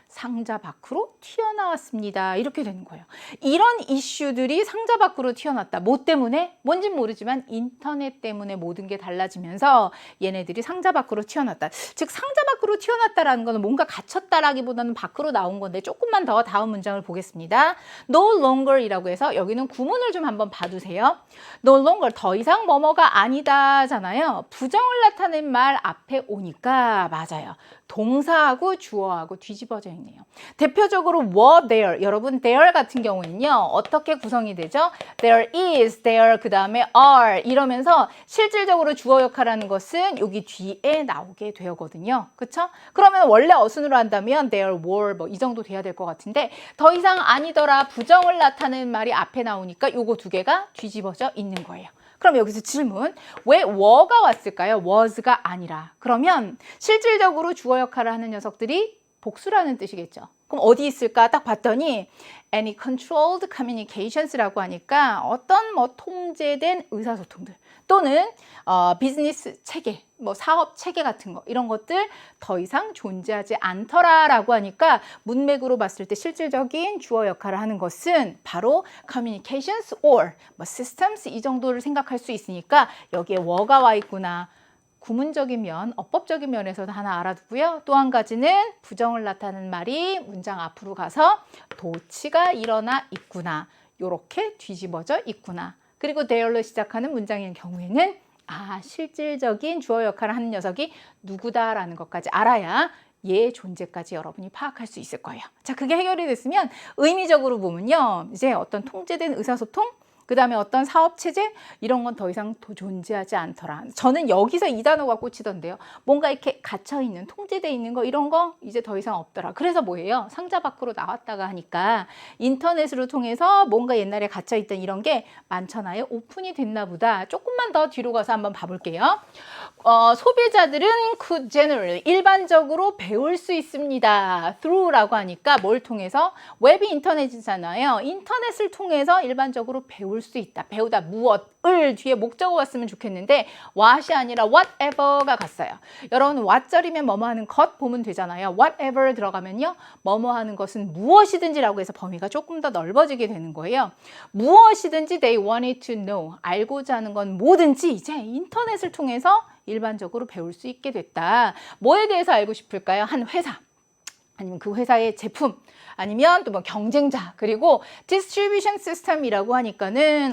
상자 밖으로 튀어나왔습니다. 이렇게 되는 거예요. 이런 이슈들이 상자 밖으로 튀어났다. 뭐 때문에? 뭔진 모르지만 인터넷 때문에 모든 게 달라지면서 얘네들이 상자 밖으로 튀어났다. 즉 상자 밖으로 튀어났다라는 거는 뭔가 갇혔다라기보다는 밖으로 나온 건데 조금만 더 다음 문장을 보겠습니다. No longer이라고 해서 여기는 구문을 좀 한번 봐두세요. No longer 더 이상 뭐뭐가 아니다잖아요. 부정을 나타낸 말 앞에 오니까 맞아요. 동사하고 주어하고 뒤집어져 있네요. 대표적으로 were there, 여러분 there 같은 경우는요 어떻게 구성이 되죠? There is, there 그 다음에 are 이러면서 실질적으로 주어 역할하는 것은 여기 뒤에 나오게 되거든요. 그쵸? 그러면 원래 어순으로 한다면 there were 이 정도 돼야 될 것 같은데 더 이상 아니더라 부정을 나타내는 말이 앞에 나오니까 요거 두 개가 뒤집어져 있는 거예요. 그럼 여기서 질문, 왜 were가 왔을까요? was가 아니라. 그러면 실질적으로 주어 역할을 하는 녀석들이 복수라는 뜻이겠죠. 그럼 어디 있을까? 딱 봤더니 any controlled communications라고 하니까 어떤 통제된 의사소통들 또는 비즈니스 체계, 사업 체계 같은 거 이런 것들 더 이상 존재하지 않더라라고 하니까 문맥으로 봤을 때 실질적인 주어 역할을 하는 것은 바로 communications or systems 이 정도를 생각할 수 있으니까 여기에 were가 와 있구나. 구문적인 면, 어법적인 면에서도 하나 알아두고요. 또 한 가지는 부정을 나타내는 말이 문장 앞으로 가서 도치가 일어나 있구나. 요렇게 뒤집어져 있구나. 그리고 there로 시작하는 문장인 경우에는 실질적인 주어 역할을 하는 녀석이 누구다라는 것까지 알아야 얘의 존재까지 여러분이 파악할 수 있을 거예요. 자, 그게 해결이 됐으면 의미적으로 보면요. 이제 어떤 통제된 의사소통, 그 다음에 어떤 사업체제 이런 건 더 이상 존재하지 않더라. 저는 여기서 이 단어가 꽂히던데요. 뭔가 이렇게 갇혀있는 통제되어 있는 거 이런 거 이제 더 이상 없더라. 그래서 뭐예요? 상자 밖으로 나왔다가 하니까 인터넷으로 통해서 뭔가 옛날에 갇혀있던 이런 게 많잖아요. 오픈이 됐나 보다. 조금만 더 뒤로 가서 한번 봐볼게요. 소비자들은 could generally 일반적으로 배울 수 있습니다. through라고 하니까 뭘 통해서? 웹이 인터넷이잖아요. 인터넷을 통해서 일반적으로 배울 배울 수 있다. 배우다 무엇을 뒤에 목적어 왔으면 좋겠는데 what이 아니라 whatever가 갔어요. 여러분 what절이면 뭐뭐 하는 것 보면 되잖아요. whatever 들어가면요. 뭐뭐 하는 것은 무엇이든지라고 해서 범위가 조금 더 넓어지게 되는 거예요. 무엇이든지 they wanted to know. 알고자 하는 건 뭐든지 이제 인터넷을 통해서 일반적으로 배울 수 있게 됐다. 뭐에 대해서 알고 싶을까요? 한 회사. 아니면 그 회사의 제품, 아니면 또 뭐 경쟁자, 그리고 distribution system이라고 하니까는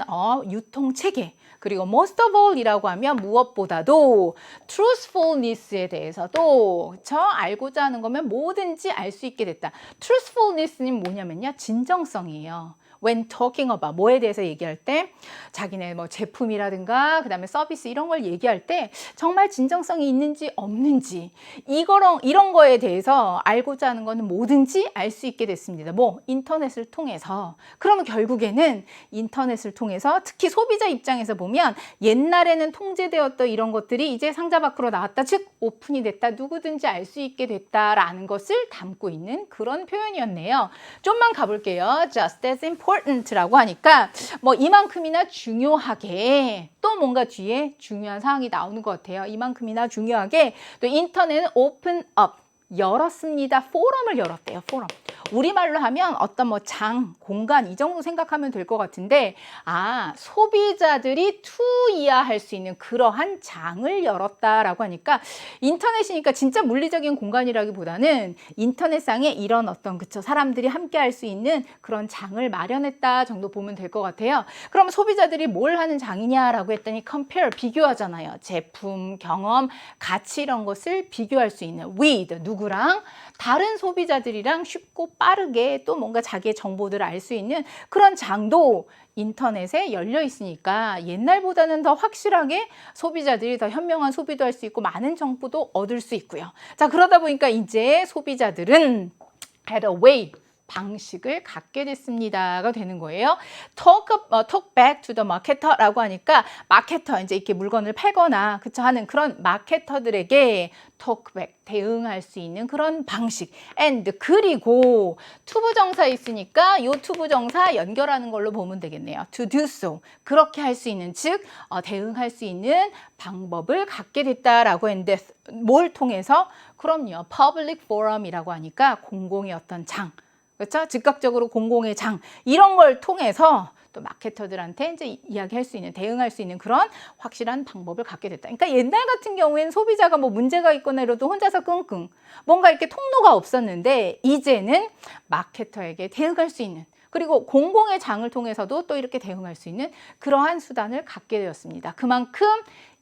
유통 체계, 그리고 most of all이라고 하면 무엇보다도 truthfulness에 대해서도 알고자 하는 거면 뭐든지 알 수 있게 됐다. truthfulness는 뭐냐면요, 진정성이에요. When talking about 뭐에 대해서 얘기할 때 자기네 뭐 제품이라든가 그다음에 서비스 이런 걸 얘기할 때 정말 진정성이 있는지 없는지 이런 거에 대해서 알고자 하는 거는 뭐든지 알 수 있게 됐습니다. 뭐 인터넷을 통해서. 그러면 결국에는 인터넷을 통해서 특히 소비자 입장에서 보면 옛날에는 통제되었던 이런 것들이 이제 상자 밖으로 나왔다. 즉 오픈이 됐다. 누구든지 알 수 있게 됐다라는 것을 담고 있는 그런 표현이었네요. 좀만 가볼게요. Just as important라고 하니까 뭐 이만큼이나 중요하게 또 뭔가 뒤에 중요한 사항이 나오는 것 같아요. 이만큼이나 중요하게 또 인터넷은 open up 열었습니다. 포럼을 열었대요. 포럼. 우리말로 하면 어떤 뭐 장, 공간 이 정도 생각하면 될 것 같은데 소비자들이 투이해할 수 있는 그러한 장을 열었다라고 하니까 인터넷이니까 진짜 물리적인 공간이라기보다는 인터넷상에 이런 어떤 사람들이 함께 할 수 있는 그런 장을 마련했다 정도 보면 될 것 같아요. 그럼 소비자들이 뭘 하는 장이냐라고 했더니 compare, 비교하잖아요. 제품, 경험, 가치 이런 것을 비교할 수 있는 with, 누구랑? 다른 소비자들이랑 쉽고 빠르게 또 뭔가 자기의 정보들을 알 수 있는 그런 장도 인터넷에 열려 있으니까 옛날보다는 더 확실하게 소비자들이 더 현명한 소비도 할 수 있고 많은 정보도 얻을 수 있고요. 자, 그러다 보니까 이제 소비자들은 had a way, 방식을 갖게 됐습니다가 되는 거예요. talk back to the marketer라고 하니까 마케터, 이제 이렇게 물건을 팔거나 하는 그런 마케터들에게 talk back, 대응할 수 있는 그런 방식. and 그리고 투부정사 있으니까 이 투부정사 연결하는 걸로 보면 되겠네요. to do so, 그렇게 할 수 있는, 즉 대응할 수 있는 방법을 갖게 됐다라고 했는데 뭘 통해서? 그럼요, public forum이라고 하니까 공공의 어떤 장, 그렇죠? 즉각적으로 공공의 장 이런 걸 통해서 또 마케터들한테 이제 이야기할 수 있는, 대응할 수 있는 그런 확실한 방법을 갖게 됐다. 그러니까 옛날 같은 경우에는 소비자가 뭐 문제가 있거나 이러도 혼자서 끙끙 뭔가 이렇게 통로가 없었는데 이제는 마케터에게 대응할 수 있는, 그리고 공공의 장을 통해서도 또 이렇게 대응할 수 있는 그러한 수단을 갖게 되었습니다. 그만큼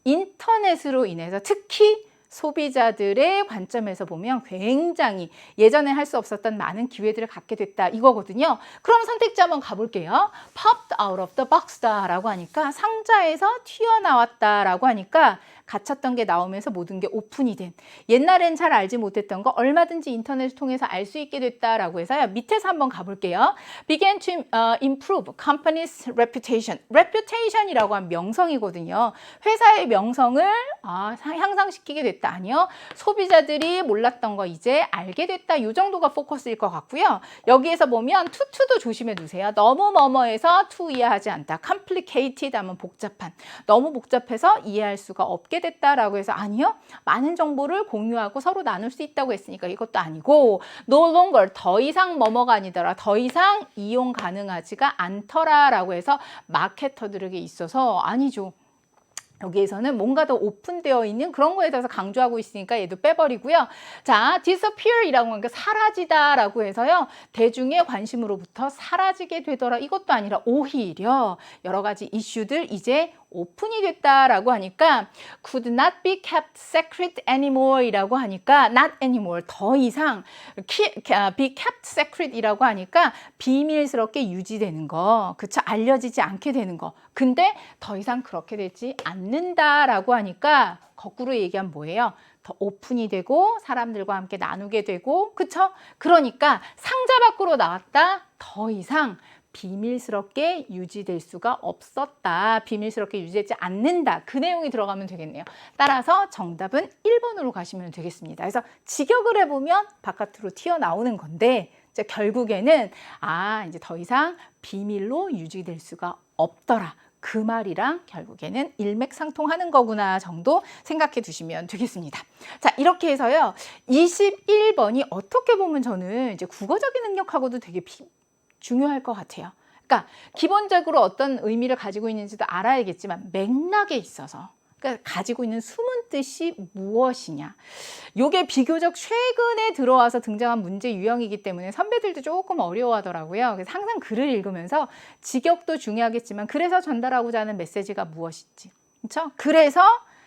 인터넷으로 인해서 특히 소비자들의 관점에서 보면 굉장히 예전에 할 수 없었던 많은 기회들을 갖게 됐다 이거거든요. 그럼 선택지 한번 가볼게요. popped out of the box다라고 하니까 상자에서 튀어나왔다라고 하니까 갇혔던 게 나오면서 모든 게 오픈이 된, 옛날엔 잘 알지 못했던 거 얼마든지 인터넷을 통해서 알 수 있게 됐다라고 해서요. 밑에서 한번 가볼게요. began to improve company's reputation. reputation이라고 한 명성이거든요. 회사의 명성을 향상시키게 됐다. 아니요. 소비자들이 몰랐던 거 이제 알게 됐다. 이 정도가 포커스일 것 같고요. 여기에서 보면 투도 조심해 두세요. 너무 뭐뭐해서 투 이해하지 않다. complicated 하면 복잡한. 너무 복잡해서 이해할 수가 없게 됐다라고 해서 아니요. 많은 정보를 공유하고 서로 나눌 수 있다고 했으니까 이것도 아니고 no longer, 더 이상 뭐뭐가 아니더라. 더 이상 이용 가능하지가 않더라라고 해서 마케터들에게 있어서 아니죠. 여기에서는 뭔가 더 오픈되어 있는 그런 거에 대해서 강조하고 있으니까 얘도 빼버리고요. 자, disappear이라고 하니까 사라지다라고 해서요. 대중의 관심으로부터 사라지게 되더라. 이것도 아니라 오히려 여러 가지 이슈들 이제 오픈이 됐다라고 하니까 could not be kept secret anymore 이라고 하니까 not anymore, 더 이상 be kept secret 이라고 하니까 비밀스럽게 유지되는 거, 그쵸? 알려지지 않게 되는 거. 근데 더 이상 그렇게 되지 않는다라고 하니까 거꾸로 얘기하면 뭐예요? 더 오픈이 되고 사람들과 함께 나누게 되고, 그쵸? 그러니까 상자 밖으로 나왔다. 더 이상 비밀스럽게 유지될 수가 없었다. 비밀스럽게 유지되지 않는다. 그 내용이 들어가면 되겠네요. 따라서 정답은 1번으로 가시면 되겠습니다. 그래서 직역을 해보면 바깥으로 튀어나오는 건데 이제 결국에는 이제 더 이상 비밀로 유지될 수가 없더라. 그 말이랑 결국에는 일맥상통하는 거구나 정도 생각해 두시면 되겠습니다. 자, 이렇게 해서요. 21번이 어떻게 보면 저는 이제 국어적인 능력하고도 되게 중요할 것 같아요. 그러니까 기본적으로 어떤 의미를 가지고 있는지도 알아야겠지만 맥락에 있어서 그러니까 가지고 있는 숨은 뜻이 무엇이냐. 요게 비교적 최근에 들어와서 등장한 문제 유형이기 때문에 선배들도 조금 어려워하더라고요. 그래서 항상 글을 읽으면서 직역도 중요하겠지만 그래서 전달하고자 하는 메시지가 무엇인지. 그렇죠? 그래서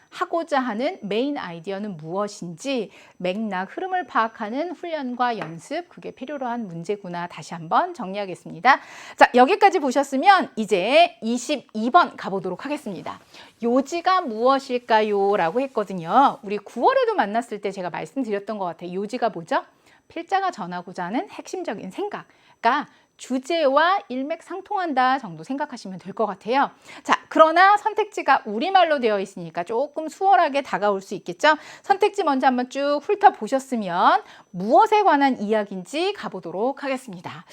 하고자 하는 메인 아이디어는 무엇인지 맥락, 흐름을 파악하는 훈련과 연습, 그게 필요로 한 문제구나 다시 한번 정리하겠습니다. 자, 여기까지 보셨으면 이제 22번 가보도록 하겠습니다. 요지가 무엇일까요? 라고 했거든요. 우리 9월에도 만났을 때 제가 말씀드렸던 것 같아요. 요지가 뭐죠? 필자가 전하고자 하는 핵심적인 생각. 그러니까 주제와 일맥상통한다 정도 생각하시면 될 것 같아요. 자, 그러나 선택지가 우리말로 되어 있으니까 조금 수월하게 다가올 수 있겠죠? 선택지 먼저 한번 쭉 훑어보셨으면 무엇에 관한 이야기인지 가보도록 하겠습니다.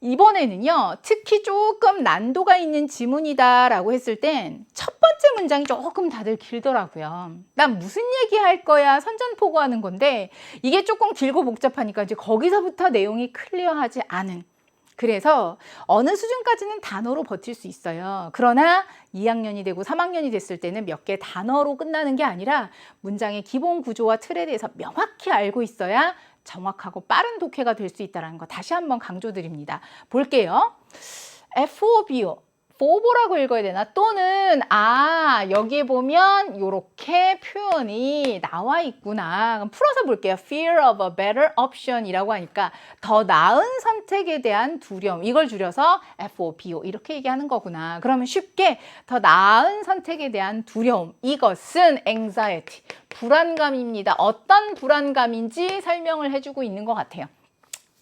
이번에는요, 특히 조금 난도가 있는 지문이다라고 했을 땐 첫 번째 문장이 조금 다들 길더라고요. 난 무슨 얘기할 거야 선전포고하는 건데 이게 조금 길고 복잡하니까 이제 거기서부터 내용이 클리어하지 않은 그래서 어느 수준까지는 단어로 버틸 수 있어요. 그러나 2학년이 되고 3학년이 됐을 때는 몇 개 단어로 끝나는 게 아니라 문장의 기본 구조와 틀에 대해서 명확히 알고 있어야 정확하고 빠른 독해가 될 수 있다는 거 다시 한번 강조드립니다. 볼게요. FOBO. 보보라고 읽어야 되나? 또는 여기에 보면 이렇게 표현이 나와 있구나. 그럼 풀어서 볼게요. Fear of a better option 이라고 하니까 더 나은 선택에 대한 두려움. 이걸 줄여서 FOBO 이렇게 얘기하는 거구나. 그러면 쉽게 더 나은 선택에 대한 두려움. 이것은 anxiety, 불안감입니다. 어떤 불안감인지 설명을 해주고 있는 것 같아요.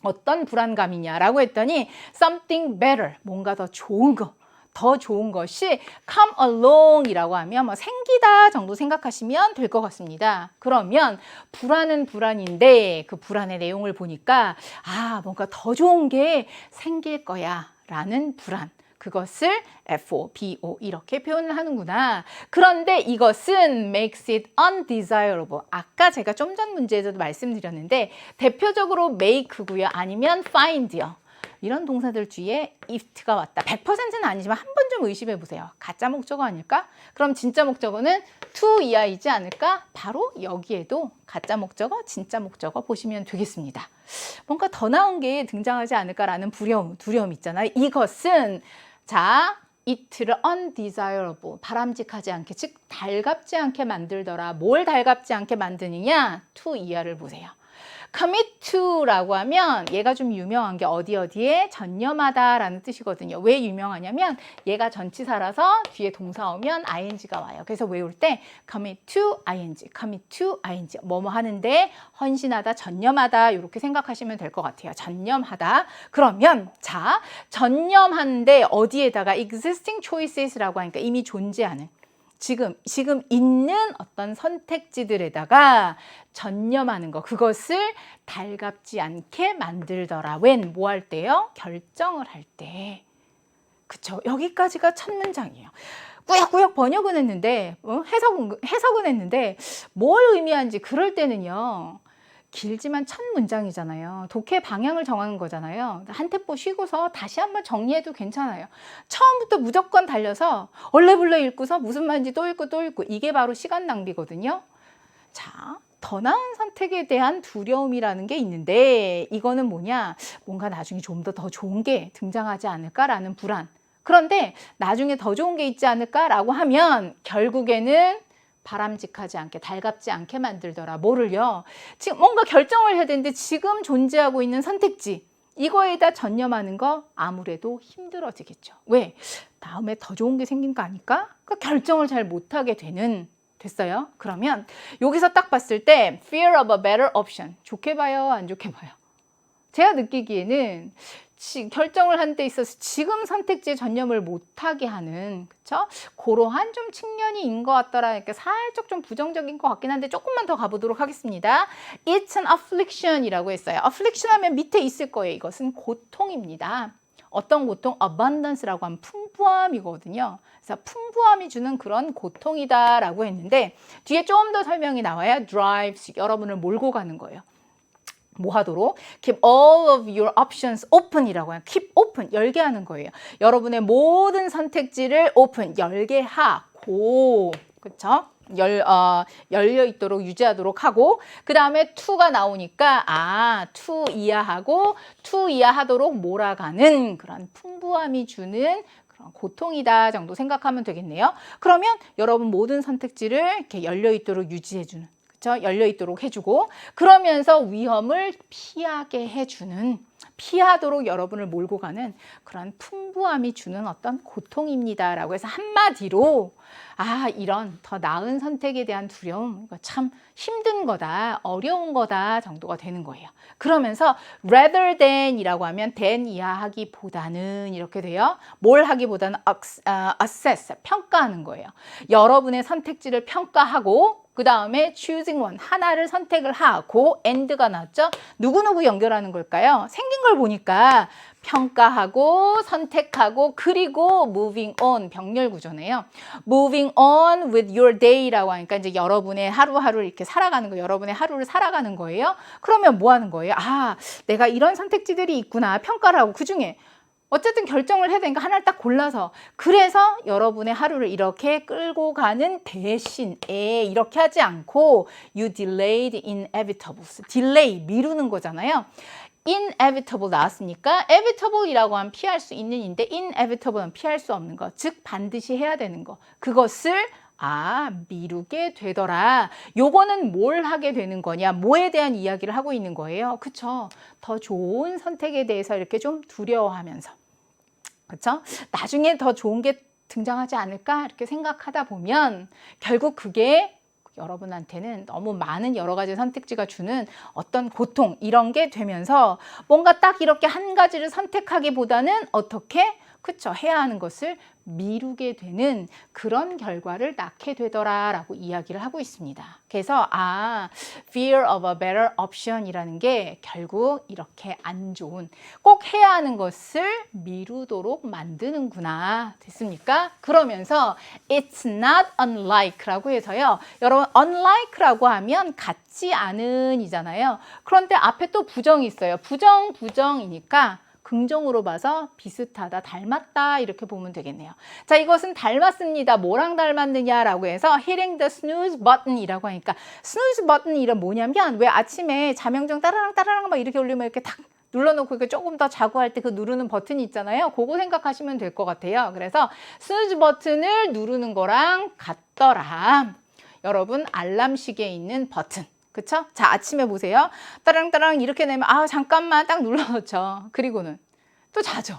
어떤 불안감이냐라고 했더니 something better, 뭔가 더 좋은 거. 더 좋은 것이 come along 이라고 하면 뭐 생기다 정도 생각하시면 될 것 같습니다. 그러면 불안은 불안인데 그 불안의 내용을 보니까 뭔가 더 좋은 게 생길 거야 라는 불안. 그것을 FOBO 이렇게 표현을 하는구나. 그런데 이것은 makes it undesirable. 아까 제가 좀 전 문제에서도 말씀드렸는데 대표적으로 make고요. 아니면 find요. 이런 동사들 뒤에 if가 왔다. 100%는 아니지만 한 번 좀 의심해 보세요. 가짜 목적어 아닐까? 그럼 진짜 목적어는 to 이하이지 않을까? 바로 여기에도 가짜 목적어, 진짜 목적어 보시면 되겠습니다. 뭔가 더 나은 게 등장하지 않을까라는 두려움 있잖아요. 이것은 it를 undesirable, 바람직하지 않게, 즉 달갑지 않게 만들더라. 뭘 달갑지 않게 만드느냐? to 이하를 보세요. commit to라고 하면 얘가 좀 유명한 게 어디에 전념하다 라는 뜻이거든요. 왜 유명하냐면 얘가 전치사라서 뒤에 동사 오면 ing가 와요. 그래서 외울 때 commit to ing 뭐뭐 하는데 헌신하다, 전념하다 이렇게 생각하시면 될 것 같아요. 전념하다. 그러면 전념하는데 어디에다가 existing choices라고 하니까 이미 존재하는 지금 있는 어떤 선택지들에다가 전념하는 거, 그것을 달갑지 않게 만들더라. when 뭐 할 때요? 결정을 할 때. 그쵸? 여기까지가 첫 문장이에요. 꾸역꾸역 번역은 했는데 해석은 했는데 뭘 의미하는지 그럴 때는요. 길지만 첫 문장이잖아요. 독해 방향을 정하는 거잖아요. 한 템포 쉬고서 다시 한번 정리해도 괜찮아요. 처음부터 무조건 달려서 얼레벌레 읽고서 무슨 말인지 또 읽고 이게 바로 시간 낭비거든요. 더 나은 선택에 대한 두려움이라는 게 있는데 이거는 뭐냐? 뭔가 나중에 좀 더 좋은 게 등장하지 않을까라는 불안. 그런데 나중에 더 좋은 게 있지 않을까라고 하면 결국에는 바람직하지 않게, 달갑지 않게 만들더라. 뭐를요? 지금 뭔가 결정을 해야 되는데 지금 존재하고 있는 선택지 이거에다 전념하는 거 아무래도 힘들어지겠죠. 왜? 다음에 더 좋은 게 생긴 거 아닐까? 그러니까 결정을 잘 못하게 됐어요. 그러면 여기서 딱 봤을 때 fear of a better option. 좋게 봐요? 안 좋게 봐요? 제가 느끼기에는 결정을 하는 데 있어서 지금 선택지에 전념을 못하게 하는 그러한 좀 측면이 것 같더라. 그러니까 살짝 좀 부정적인 것 같긴 한데 조금만 더 가보도록 하겠습니다. It's an affliction이라고 했어요. affliction 하면 밑에 있을 거예요. 이것은 고통입니다. 어떤 고통? abundance라고 하면 풍부함이거든요. 그래서 풍부함이 주는 그런 고통이다라고 했는데 뒤에 좀 더 설명이 나와요. drives, 여러분을 몰고 가는 거예요. 뭐 하도록? Keep all of your options open이라고 해요. Keep open, 열게 하는 거예요. 여러분의 모든 선택지를 open, 열게 하고, 그쵸? 열려 있도록 유지하도록 하고, 그 다음에 to가 나오니까 to 이하하고 to 이하하도록 몰아가는 그런 풍부함이 주는 그런 고통이다 정도 생각하면 되겠네요. 그러면 여러분 모든 선택지를 이렇게 열려 있도록 유지해주는, 그쵸? 열려 있도록 해주고, 그러면서 위험을 피하게 해주는, 피하도록 여러분을 몰고 가는 그런 풍부함이 주는 어떤 고통입니다라고 해서 한마디로 이런 더 나은 선택에 대한 두려움, 이거 참 힘든 거다, 어려운 거다 정도가 되는 거예요. 그러면서 rather than이라고 하면 than 이하하기보다는 이렇게 돼요. 뭘 하기보다는 assess, 평가하는 거예요. 여러분의 선택지를 평가하고 그 다음에 choosing one, 하나를 선택을 하고 and가 나왔죠? 누구누구 연결하는 걸까요? 생긴 걸 보니까 평가하고 선택하고 그리고 moving on, 병렬 구조네요. moving on with your day라고 하니까 이제 여러분의 하루하루를 이렇게 살아가는 거, 여러분의 하루를 살아가는 거예요. 그러면 뭐 하는 거예요? 내가 이런 선택지들이 있구나, 평가를 하고 그 중에 어쨌든 결정을 해야 되니까 하나를 딱 골라서, 그래서 여러분의 하루를 이렇게 끌고 가는 대신에 이렇게 하지 않고 you delayed inevitables, delay, 미루는 거잖아요. inevitable 나왔으니까 evitable이라고 하면 피할 수 있는 인데 inevitable은 피할 수 없는 거, 즉 반드시 해야 되는 거, 그것을 미루게 되더라. 요거는 뭘 하게 되는 거냐, 뭐에 대한 이야기를 하고 있는 거예요. 그쵸? 더 좋은 선택에 대해서 이렇게 좀 두려워하면서, 그쵸? 나중에 더 좋은 게 등장하지 않을까 이렇게 생각하다 보면 결국 그게 여러분한테는 너무 많은 여러 가지 선택지가 주는 어떤 고통, 이런 게 되면서 뭔가 딱 이렇게 한 가지를 선택하기보다는 어떻게, 그쵸, 해야 하는 것을 미루게 되는 그런 결과를 낳게 되더라라고 이야기를 하고 있습니다. 그래서 fear of a better option이라는 게 결국 이렇게 안 좋은, 꼭 해야 하는 것을 미루도록 만드는구나. 됐습니까? 그러면서 it's not unlike라고 해서요. 여러분 unlike라고 하면 같지 않은 이잖아요. 그런데 앞에 또 부정이 있어요. 부정이니까 긍정으로 봐서 비슷하다, 닮았다 이렇게 보면 되겠네요. 자, 이것은 닮았습니다. 뭐랑 닮았느냐라고 해서 hitting the snooze button이라고 하니까 snooze button이 뭐냐면 왜 아침에 자명정 따라랑 막 이렇게 올리면 이렇게 탁 눌러놓고 이렇게 조금 더 자고 할 때 그 누르는 버튼이 있잖아요. 그거 생각하시면 될 것 같아요. 그래서 snooze 버튼을 누르는 거랑 같더라. 여러분 알람 시계에 있는 버튼. 그쵸? 자, 아침에 보세요. 따랑따랑 이렇게 내면 잠깐만 딱 눌러놓죠. 그리고는 또 자죠.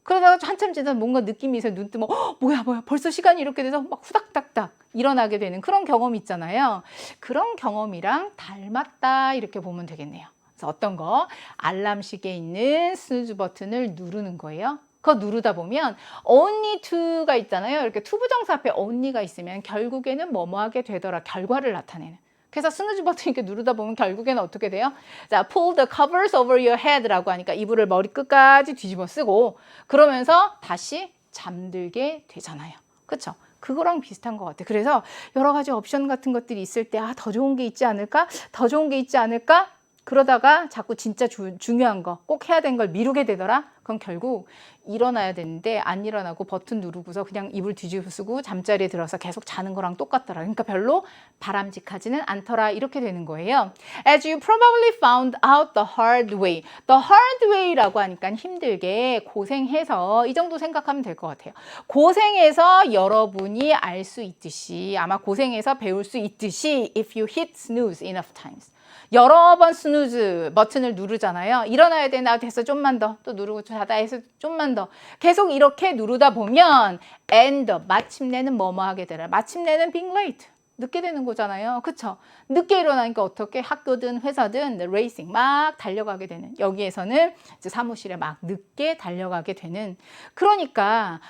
그러다가 한참 지나서 뭔가 느낌이 있어요. 눈 뜨면 뭐야 벌써 시간이 이렇게 돼서 막 후닥닥닥 일어나게 되는 그런 경험 있잖아요. 그런 경험이랑 닮았다 이렇게 보면 되겠네요. 그래서 어떤 거? 알람 시계에 있는 스누즈 버튼을 누르는 거예요. 그거 누르다 보면 only to가 있잖아요. 이렇게 to 부정사 앞에 only가 있으면 결국에는 뭐뭐하게 되더라, 결과를 나타내는. 그래서 스누즈 버튼 이렇게 누르다 보면 결국에는 어떻게 돼요? 자, pull the covers over your head라고 하니까 이불을 머리 끝까지 뒤집어 쓰고 그러면서 다시 잠들게 되잖아요. 그렇죠? 그거랑 비슷한 것 같아요. 그래서 여러 가지 옵션 같은 것들이 있을 때 더 좋은 게 있지 않을까? 더 좋은 게 있지 않을까? 그러다가 자꾸 진짜 중요한 거, 꼭 해야 되는 걸 미루게 되더라? 그럼 결국 일어나야 되는데 안 일어나고 버튼 누르고서 그냥 이불 뒤집어 쓰고 잠자리에 들어서 계속 자는 거랑 똑같더라. 그러니까 별로 바람직하지는 않더라. 이렇게 되는 거예요. As you probably found out the hard way. The hard way라고 하니까 힘들게 고생해서 이 정도 생각하면 될 것 같아요. 고생해서 여러분이 알 수 있듯이, 아마 고생해서 배울 수 있듯이 if you hit snooze enough times. 여러 번 스누즈 버튼을 누르잖아요. 일어나야 돼. 나 됐어. 좀만 더. 또 누르고 자다 해서 좀만 더. 계속 이렇게 누르다 보면 end up, 마침내는 뭐뭐 하게 되라. 마침내는 being late. 늦게 되는 거잖아요. 그쵸? 늦게 일어나니까 어떻게 학교든 회사든 레이싱 막 달려가게 되는, 여기에서는 이제 사무실에 막 늦게 달려가게 되는, 그러니까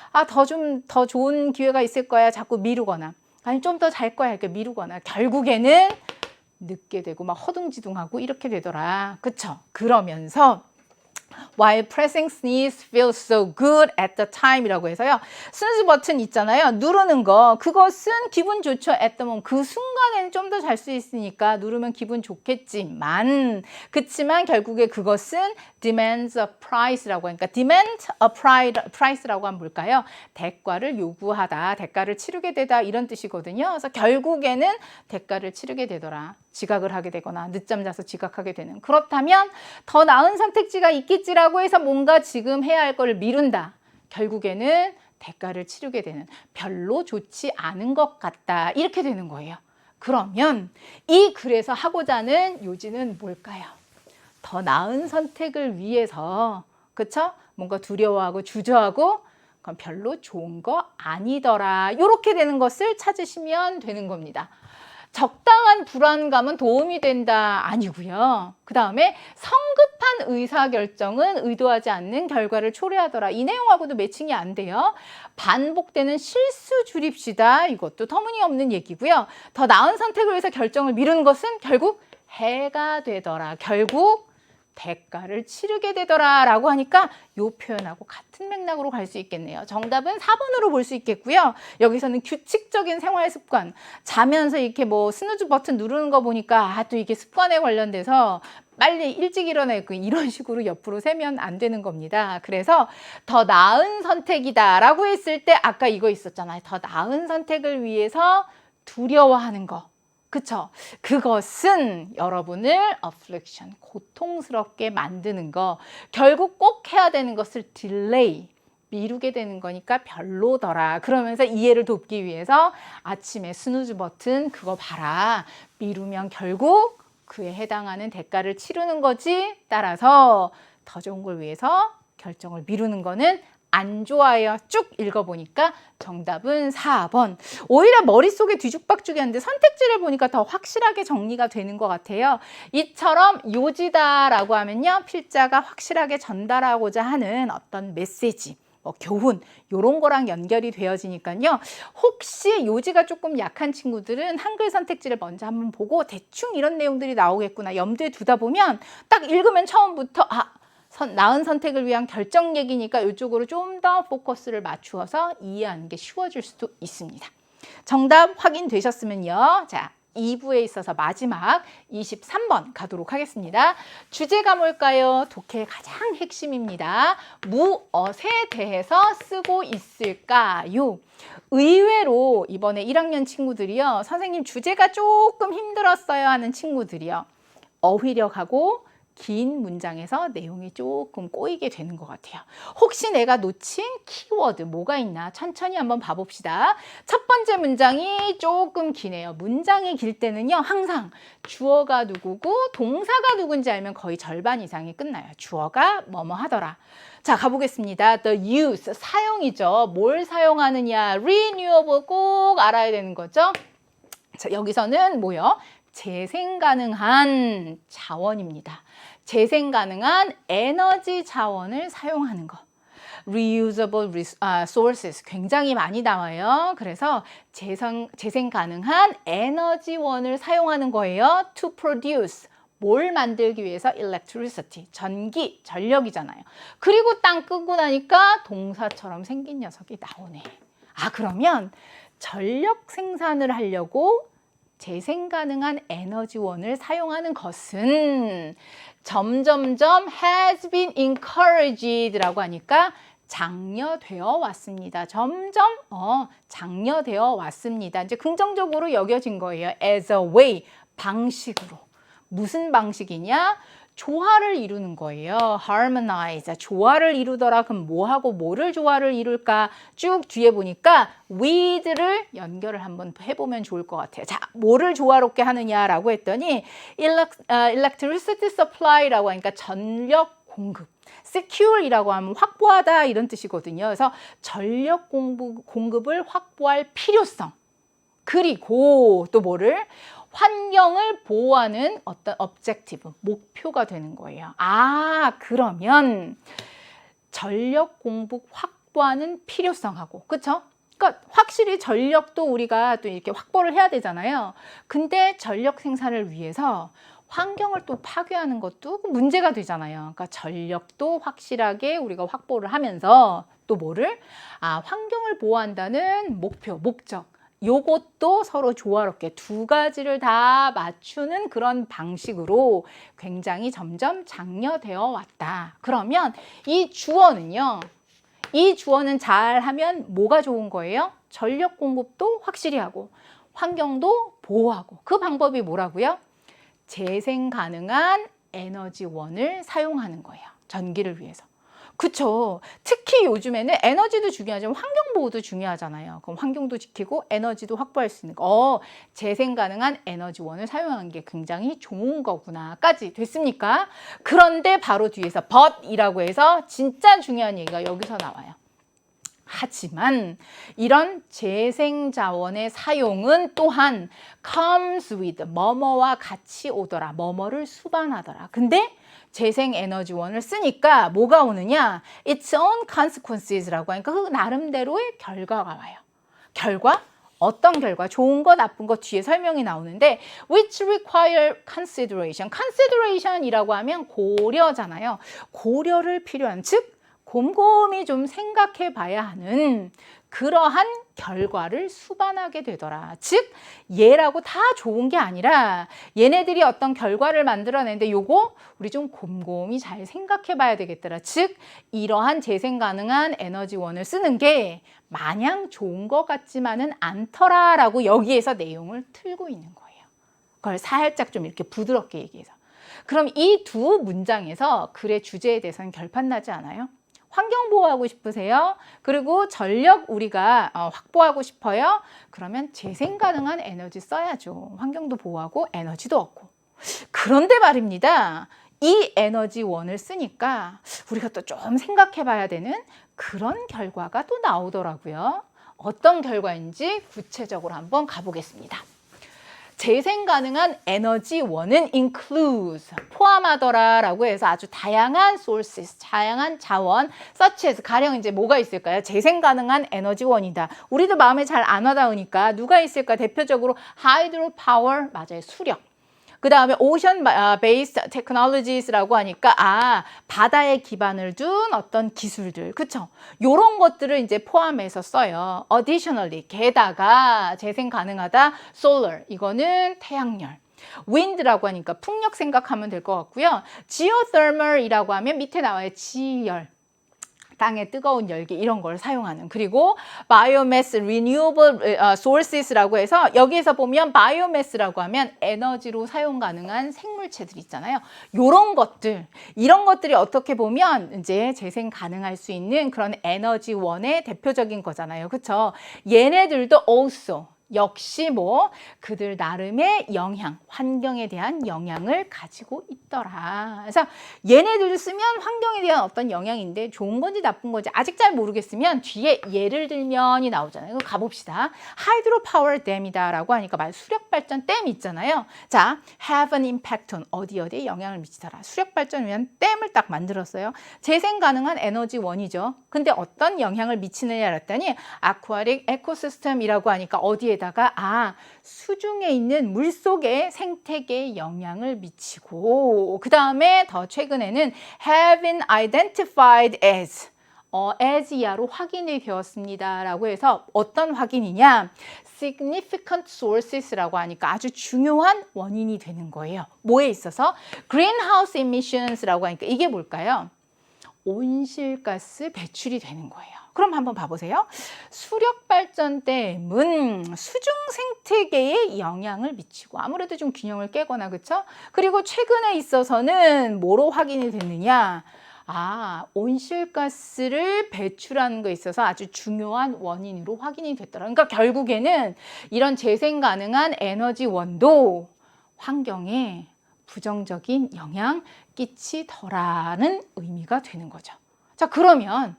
더 좋은 기회가 있을 거야. 자꾸 미루거나 아니 좀 더 잘 거야. 이렇게 미루거나 결국에는 늦게 되고 막 허둥지둥하고 이렇게 되더라. 그쵸? 그러면서 While pressing sneeze feels so good at the time 이라고 해서요. 스누즈 버튼 있잖아요. 누르는 거. 그것은 기분 좋죠. at the moment. 그 순간에는 좀 더 잘 수 있으니까 누르면 기분 좋겠지만 그치만 결국에 그것은 demands a price라고 하니까 demand a price라고 하면 뭘까요? 대가를 요구하다. 대가를 치르게 되다 이런 뜻이거든요. 그래서 결국에는 대가를 치르게 되더라. 지각을 하게 되거나 늦잠 자서 지각하게 되는. 그렇다면 더 나은 선택지가 있겠지라고 해서 뭔가 지금 해야 할 걸 미룬다. 결국에는 대가를 치르게 되는. 별로 좋지 않은 것 같다. 이렇게 되는 거예요. 그러면 이 글에서 하고자 하는 요지는 뭘까요? 더 나은 선택을 위해서 그쵸? 뭔가 두려워하고 주저하고 그건 별로 좋은 거 아니더라. 이렇게 되는 것을 찾으시면 되는 겁니다. 적당한 불안감은 도움이 된다 아니고요. 그 다음에 성급한 의사결정은 의도하지 않는 결과를 초래하더라. 이 내용하고도 매칭이 안 돼요. 반복되는 실수 줄입시다. 이것도 터무니없는 얘기고요. 더 나은 선택을 위해서 결정을 미루는 것은 결국 해가 되더라. 결국 대가를 치르게 되더라 라고 하니까 이 표현하고 같은 맥락으로 갈 수 있겠네요. 정답은 4번으로 볼 수 있겠고요. 여기서는 규칙적인 생활 습관, 자면서 이렇게 뭐 스누즈 버튼 누르는 거 보니까 또 이게 습관에 관련돼서 빨리 일찍 일어나고 이런 식으로 옆으로 세면 안 되는 겁니다. 그래서 더 나은 선택이다 라고 했을 때 아까 이거 있었잖아요. 더 나은 선택을 위해서 두려워하는 거. 그쵸? 그것은 여러분을 affliction, 고통스럽게 만드는 거, 결국 꼭 해야 되는 것을 delay, 미루게 되는 거니까 별로더라. 그러면서 이해를 돕기 위해서 아침에 스누즈 버튼 그거 봐라. 미루면 결국 그에 해당하는 대가를 치르는 거지. 따라서 더 좋은 걸 위해서 결정을 미루는 거는 안 좋아요. 쭉 읽어보니까 정답은 4번. 오히려 머릿속에 뒤죽박죽이었는데 선택지를 보니까 더 확실하게 정리가 되는 것 같아요. 이처럼 요지다라고 하면요. 필자가 확실하게 전달하고자 하는 어떤 메시지, 교훈 이런 거랑 연결이 되어지니까요. 혹시 요지가 조금 약한 친구들은 한글 선택지를 먼저 한번 보고 대충 이런 내용들이 나오겠구나 염두에 두다 보면 딱 읽으면 처음부터 나은 선택을 위한 결정 얘기니까 이쪽으로 좀 더 포커스를 맞추어서 이해하는 게 쉬워질 수도 있습니다. 정답 확인되셨으면요. 자, 2부에 있어서 마지막 23번 가도록 하겠습니다. 주제가 뭘까요? 독해의 가장 핵심입니다. 무엇에 대해서 쓰고 있을까요? 의외로 이번에 1학년 친구들이요. 선생님 주제가 조금 힘들었어요 하는 친구들이요. 어휘력하고 긴 문장에서 내용이 조금 꼬이게 되는 것 같아요. 혹시 내가 놓친 키워드 뭐가 있나 천천히 한번 봐봅시다. 첫 번째 문장이 조금 기네요. 문장이 길 때는요. 항상 주어가 누구고 동사가 누군지 알면 거의 절반 이상이 끝나요. 주어가 뭐뭐 하더라. 자, 가보겠습니다. The use, 사용이죠. 뭘 사용하느냐. renewable 꼭 알아야 되는 거죠. 자, 여기서는 뭐요? 재생 가능한 자원입니다. 재생 가능한 에너지 자원을 사용하는 거. reusable sources 굉장히 많이 나와요. 그래서 재생 가능한 에너지원을 사용하는 거예요. to produce 뭘 만들기 위해서 electricity 전기, 전력이잖아요. 그리고 땅 끄고 나니까 동사처럼 생긴 녀석이 나오네. 그러면 전력 생산을 하려고 재생 가능한 에너지원을 사용하는 것은 점점점 has been encouraged라고 하니까 장려되어 왔습니다. 점점 장려되어 왔습니다. 이제 긍정적으로 여겨진 거예요. as a way, 방식으로. 무슨 방식이냐? 조화를 이루는 거예요. harmonize, 조화를 이루더라. 그럼 뭐하고 뭐를 조화를 이룰까? 쭉 뒤에 보니까 with를 연결을 한번 해보면 좋을 것 같아요. 자, 뭐를 조화롭게 하느냐라고 했더니 electricity supply라고 하니까 전력 공급. secure이라고 하면 확보하다 이런 뜻이거든요. 그래서 전력 공급을 확보할 필요성. 그리고 또 뭐를? 환경을 보호하는 어떤 objective, 목표가 되는 거예요. 그러면 전력 공급 확보하는 필요성하고, 그렇죠? 그러니까 확실히 전력도 우리가 또 이렇게 확보를 해야 되잖아요. 근데 전력 생산을 위해서 환경을 또 파괴하는 것도 문제가 되잖아요. 그러니까 전력도 확실하게 우리가 확보를 하면서 또 뭐를? 환경을 보호한다는 목표, 목적. 요것도 서로 조화롭게 두 가지를 다 맞추는 그런 방식으로 굉장히 점점 장려되어 왔다. 그러면 이 주어는요. 이 주어는 잘하면 뭐가 좋은 거예요? 전력 공급도 확실히 하고 환경도 보호하고 그 방법이 뭐라고요? 재생 가능한 에너지원을 사용하는 거예요. 전기를 위해서. 그쵸. 특히 요즘에는 에너지도 중요하지만 환경 보호도 중요하잖아요. 그럼 환경도 지키고 에너지도 확보할 수 있는 거. 재생 가능한 에너지원을 사용하는 게 굉장히 좋은 거구나까지 됐습니까? 그런데 바로 뒤에서 but이라고 해서 진짜 중요한 얘기가 여기서 나와요. 하지만 이런 재생 자원의 사용은 또한 comes with 뭐뭐와 같이 오더라. 뭐뭐를 수반하더라. 근데 재생 에너지원을 쓰니까 뭐가 오느냐? Its own consequences라고 하니까 그 나름대로의 결과가 와요. 결과? 어떤 결과? 좋은 거, 나쁜 거 뒤에 설명이 나오는데 which require consideration. consideration이라고 하면 고려잖아요. 고려를 필요한, 즉 곰곰이 좀 생각해 봐야 하는 그러한 결과를 수반하게 되더라. 즉 얘라고 다 좋은 게 아니라 얘네들이 어떤 결과를 만들어내는데 요거 우리 좀 곰곰이 잘 생각해 봐야 되겠더라. 즉 이러한 재생 가능한 에너지원을 쓰는 게 마냥 좋은 것 같지만은 않더라라고 여기에서 내용을 틀고 있는 거예요. 그걸 살짝 좀 이렇게 부드럽게 얘기해서. 그럼 이 두 문장에서 글의 주제에 대해서는 결판 나지 않아요? 환경 보호하고 싶으세요? 그리고 전력 우리가 확보하고 싶어요? 그러면 재생 가능한 에너지 써야죠. 환경도 보호하고 에너지도 얻고. 그런데 말입니다. 이 에너지원을 쓰니까 우리가 또 좀 생각해 봐야 되는 그런 결과가 또 나오더라고요. 어떤 결과인지 구체적으로 한번 가보겠습니다. 재생 가능한 에너지원은 includes, 포함하더라라고 해서 아주 다양한 sources, 다양한 자원, such as, 가령 이제 뭐가 있을까요? 재생 가능한 에너지원이다. 우리도 마음에 잘 안 와닿으니까 누가 있을까? 대표적으로 hydropower, 맞아요, 수력. 그 다음에 ocean based technologies라고 하니까 바다에 기반을 둔 어떤 기술들, 그쵸? 요런 것들을 이제 포함해서 써요. Additionally, 게다가 재생 가능하다. Solar, 이거는 태양열. wind라고 하니까 풍력 생각하면 될 것 같고요. geothermal이라고 하면 밑에 나와요. 지열. 땅의 뜨거운 열기 이런 걸 사용하는. 그리고 biomass renewable sources라고 해서 여기에서 보면 biomass라고 하면 에너지로 사용 가능한 생물체들 있잖아요. 요런 것들, 이런 것들이 어떻게 보면 이제 재생 가능할 수 있는 그런 에너지원의 대표적인 거잖아요. 그렇죠? 얘네들도 also 역시 뭐 그들 나름의 영향, 환경에 대한 영향을 가지고 있더라. 그래서 얘네들을 쓰면 환경에 대한 어떤 영향인데 좋은 건지 나쁜 건지 아직 잘 모르겠으면 뒤에 예를 들면이 나오잖아요. 가봅시다. 하이드로파워 댐이다 라고 하니까 수력발전 댐 있잖아요. 자, have an impact on 어디에 영향을 미치더라. 수력발전을 위한 댐을 딱 만들었어요. 재생 가능한 에너지원이죠. 근데 어떤 영향을 미치느냐 했더니 aquatic ecosystem이라고 하니까 어디에다가 수중에 있는 물속의 생태계에 영향을 미치고 그 다음에 더 최근에는 have been identified as as 이하로 확인이 되었습니다 라고 해서 어떤 확인이냐 significant sources라고 하니까 아주 중요한 원인이 되는 거예요. 뭐에 있어서? greenhouse emissions라고 하니까 이게 뭘까요? 온실가스 배출이 되는 거예요. 그럼 한번 봐보세요. 수력발전댐은 수중 생태계에 영향을 미치고 아무래도 좀 균형을 깨거나 그렇죠? 그리고 최근에 있어서는 뭐로 확인이 됐느냐? 온실가스를 배출하는 거에 있어서 아주 중요한 원인으로 확인이 됐더라. 그러니까 결국에는 이런 재생 가능한 에너지원도 환경에 부정적인 영향 끼치더라는 의미가 되는 거죠. 자, 그러면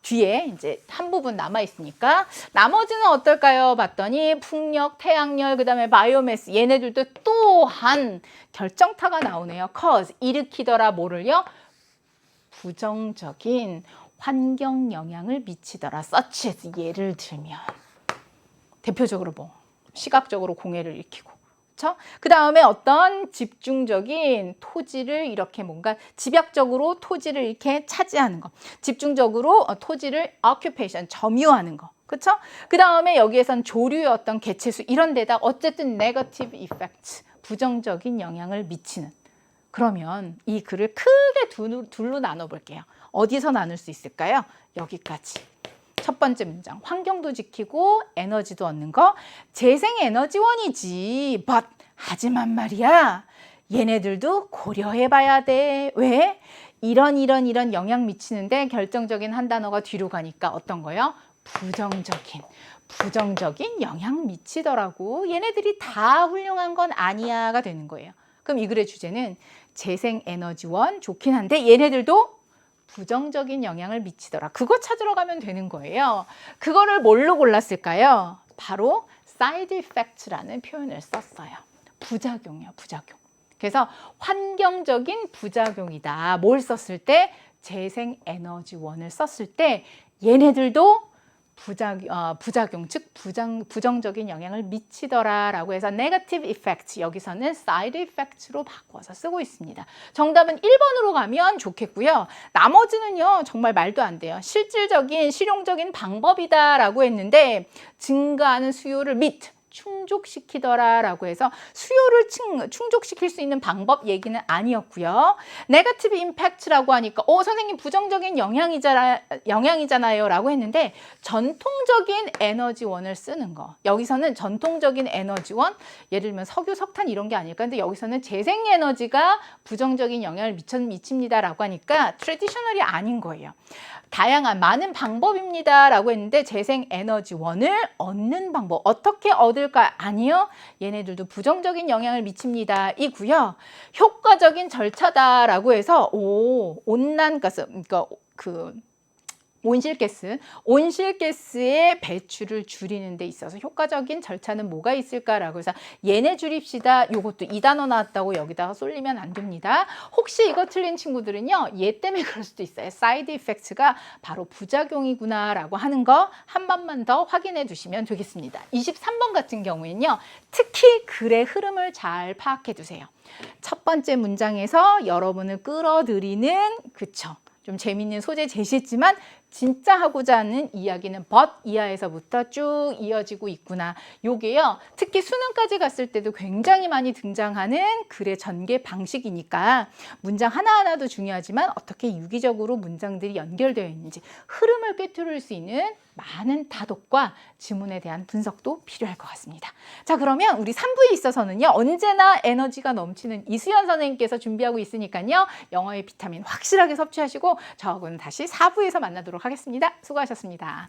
뒤에 이제 한 부분 남아 있으니까 나머지는 어떨까요? 봤더니 풍력, 태양열, 그다음에 바이오매스 얘네들도 또한 결정타가 나오네요. cause 일으키더라 뭐를요? 부정적인 환경 영향을 미치더라. such as 예를 들면 대표적으로 뭐 시각적으로 공해를 일으키고 그쵸? 그 다음에 어떤 집중적인 토지를 이렇게 뭔가 집약적으로 토지를 이렇게 차지하는 거. 집중적으로 토지를 occupation, 점유하는 거. 그쵸? 그 다음에 여기에선 조류의 어떤 개체수 이런 데다 어쨌든 negative effect, 부정적인 영향을 미치는. 그러면 이 글을 크게 둘로 나눠볼게요. 어디서 나눌 수 있을까요? 여기까지. 첫 번째 문장, 환경도 지키고 에너지도 얻는 거 재생에너지원이지. But 하지만 말이야, 얘네들도 고려해봐야 돼. 왜? 이런 영향 미치는데 결정적인 한 단어가 뒤로 가니까 어떤 거요? 부정적인 영향 미치더라고. 얘네들이 다 훌륭한 건 아니야가 되는 거예요. 그럼 이 글의 주제는 재생에너지원 좋긴 한데 얘네들도 부정적인 영향을 미치더라. 그거 찾으러 가면 되는 거예요. 그거를 뭘로 골랐을까요? 바로 side effect라는 표현을 썼어요. 부작용이요, 부작용. 그래서 환경적인 부작용이다. 뭘 썼을 때? 재생에너지원을 썼을 때 얘네들도 부작용, 즉 부정적인 영향을 미치더라라고 해서 negative effect, 여기서는 side effect로 바꿔서 쓰고 있습니다. 정답은 1번으로 가면 좋겠고요. 나머지는요, 정말 말도 안 돼요. 실질적인, 실용적인 방법이다라고 했는데 증가하는 수요를 충족시키더라라고 해서 수요를 충족시킬 수 있는 방법 얘기는 아니었고요. 네거티브 임팩트라고 하니까 선생님 부정적인 영향이잖아요 라고 했는데 전통적인 에너지원을 쓰는 거. 여기서는 전통적인 에너지원, 예를 들면 석유, 석탄 이런 게 아닐까. 근데 여기서는 재생에너지가 부정적인 영향을 미칩니다 라고 하니까 트래디셔널이 아닌 거예요. 다양한 많은 방법입니다 라고 했는데 재생에너지원을 얻는 방법 어떻게 얻을까? 아니요, 얘네들도 부정적인 영향을 미칩니다 이고요. 효과적인 절차다라고 해서 온난가스, 그러니까 온실가스의 배출을 줄이는 데 있어서 효과적인 절차는 뭐가 있을까라고 해서 얘네 줄입시다. 요것도 2단어 나왔다고 여기다가 쏠리면 안 됩니다. 혹시 이거 틀린 친구들은요, 얘 때문에 그럴 수도 있어요. 사이드 이펙트가 바로 부작용이구나 라고 하는 거 한 번만 더 확인해 두시면 되겠습니다. 23번 같은 경우에는요, 특히 글의 흐름을 잘 파악해 두세요. 첫 번째 문장에서 여러분을 끌어들이는, 그쵸, 좀 재밌는 소재 제시했지만 진짜 하고자 하는 이야기는 but 이하에서부터 쭉 이어지고 있구나. 요게요, 특히 수능까지 갔을 때도 굉장히 많이 등장하는 글의 전개 방식이니까 문장 하나하나도 중요하지만 어떻게 유기적으로 문장들이 연결되어 있는지 흐름을 꿰뚫을 수 있는 많은 다독과 지문에 대한 분석도 필요할 것 같습니다. 자, 그러면 우리 3부에 있어서는요, 언제나 에너지가 넘치는 이수연 선생님께서 준비하고 있으니까요, 영어의 비타민 확실하게 섭취하시고 저하고는 다시 4부에서 만나도록 하겠습니다. 수고하셨습니다.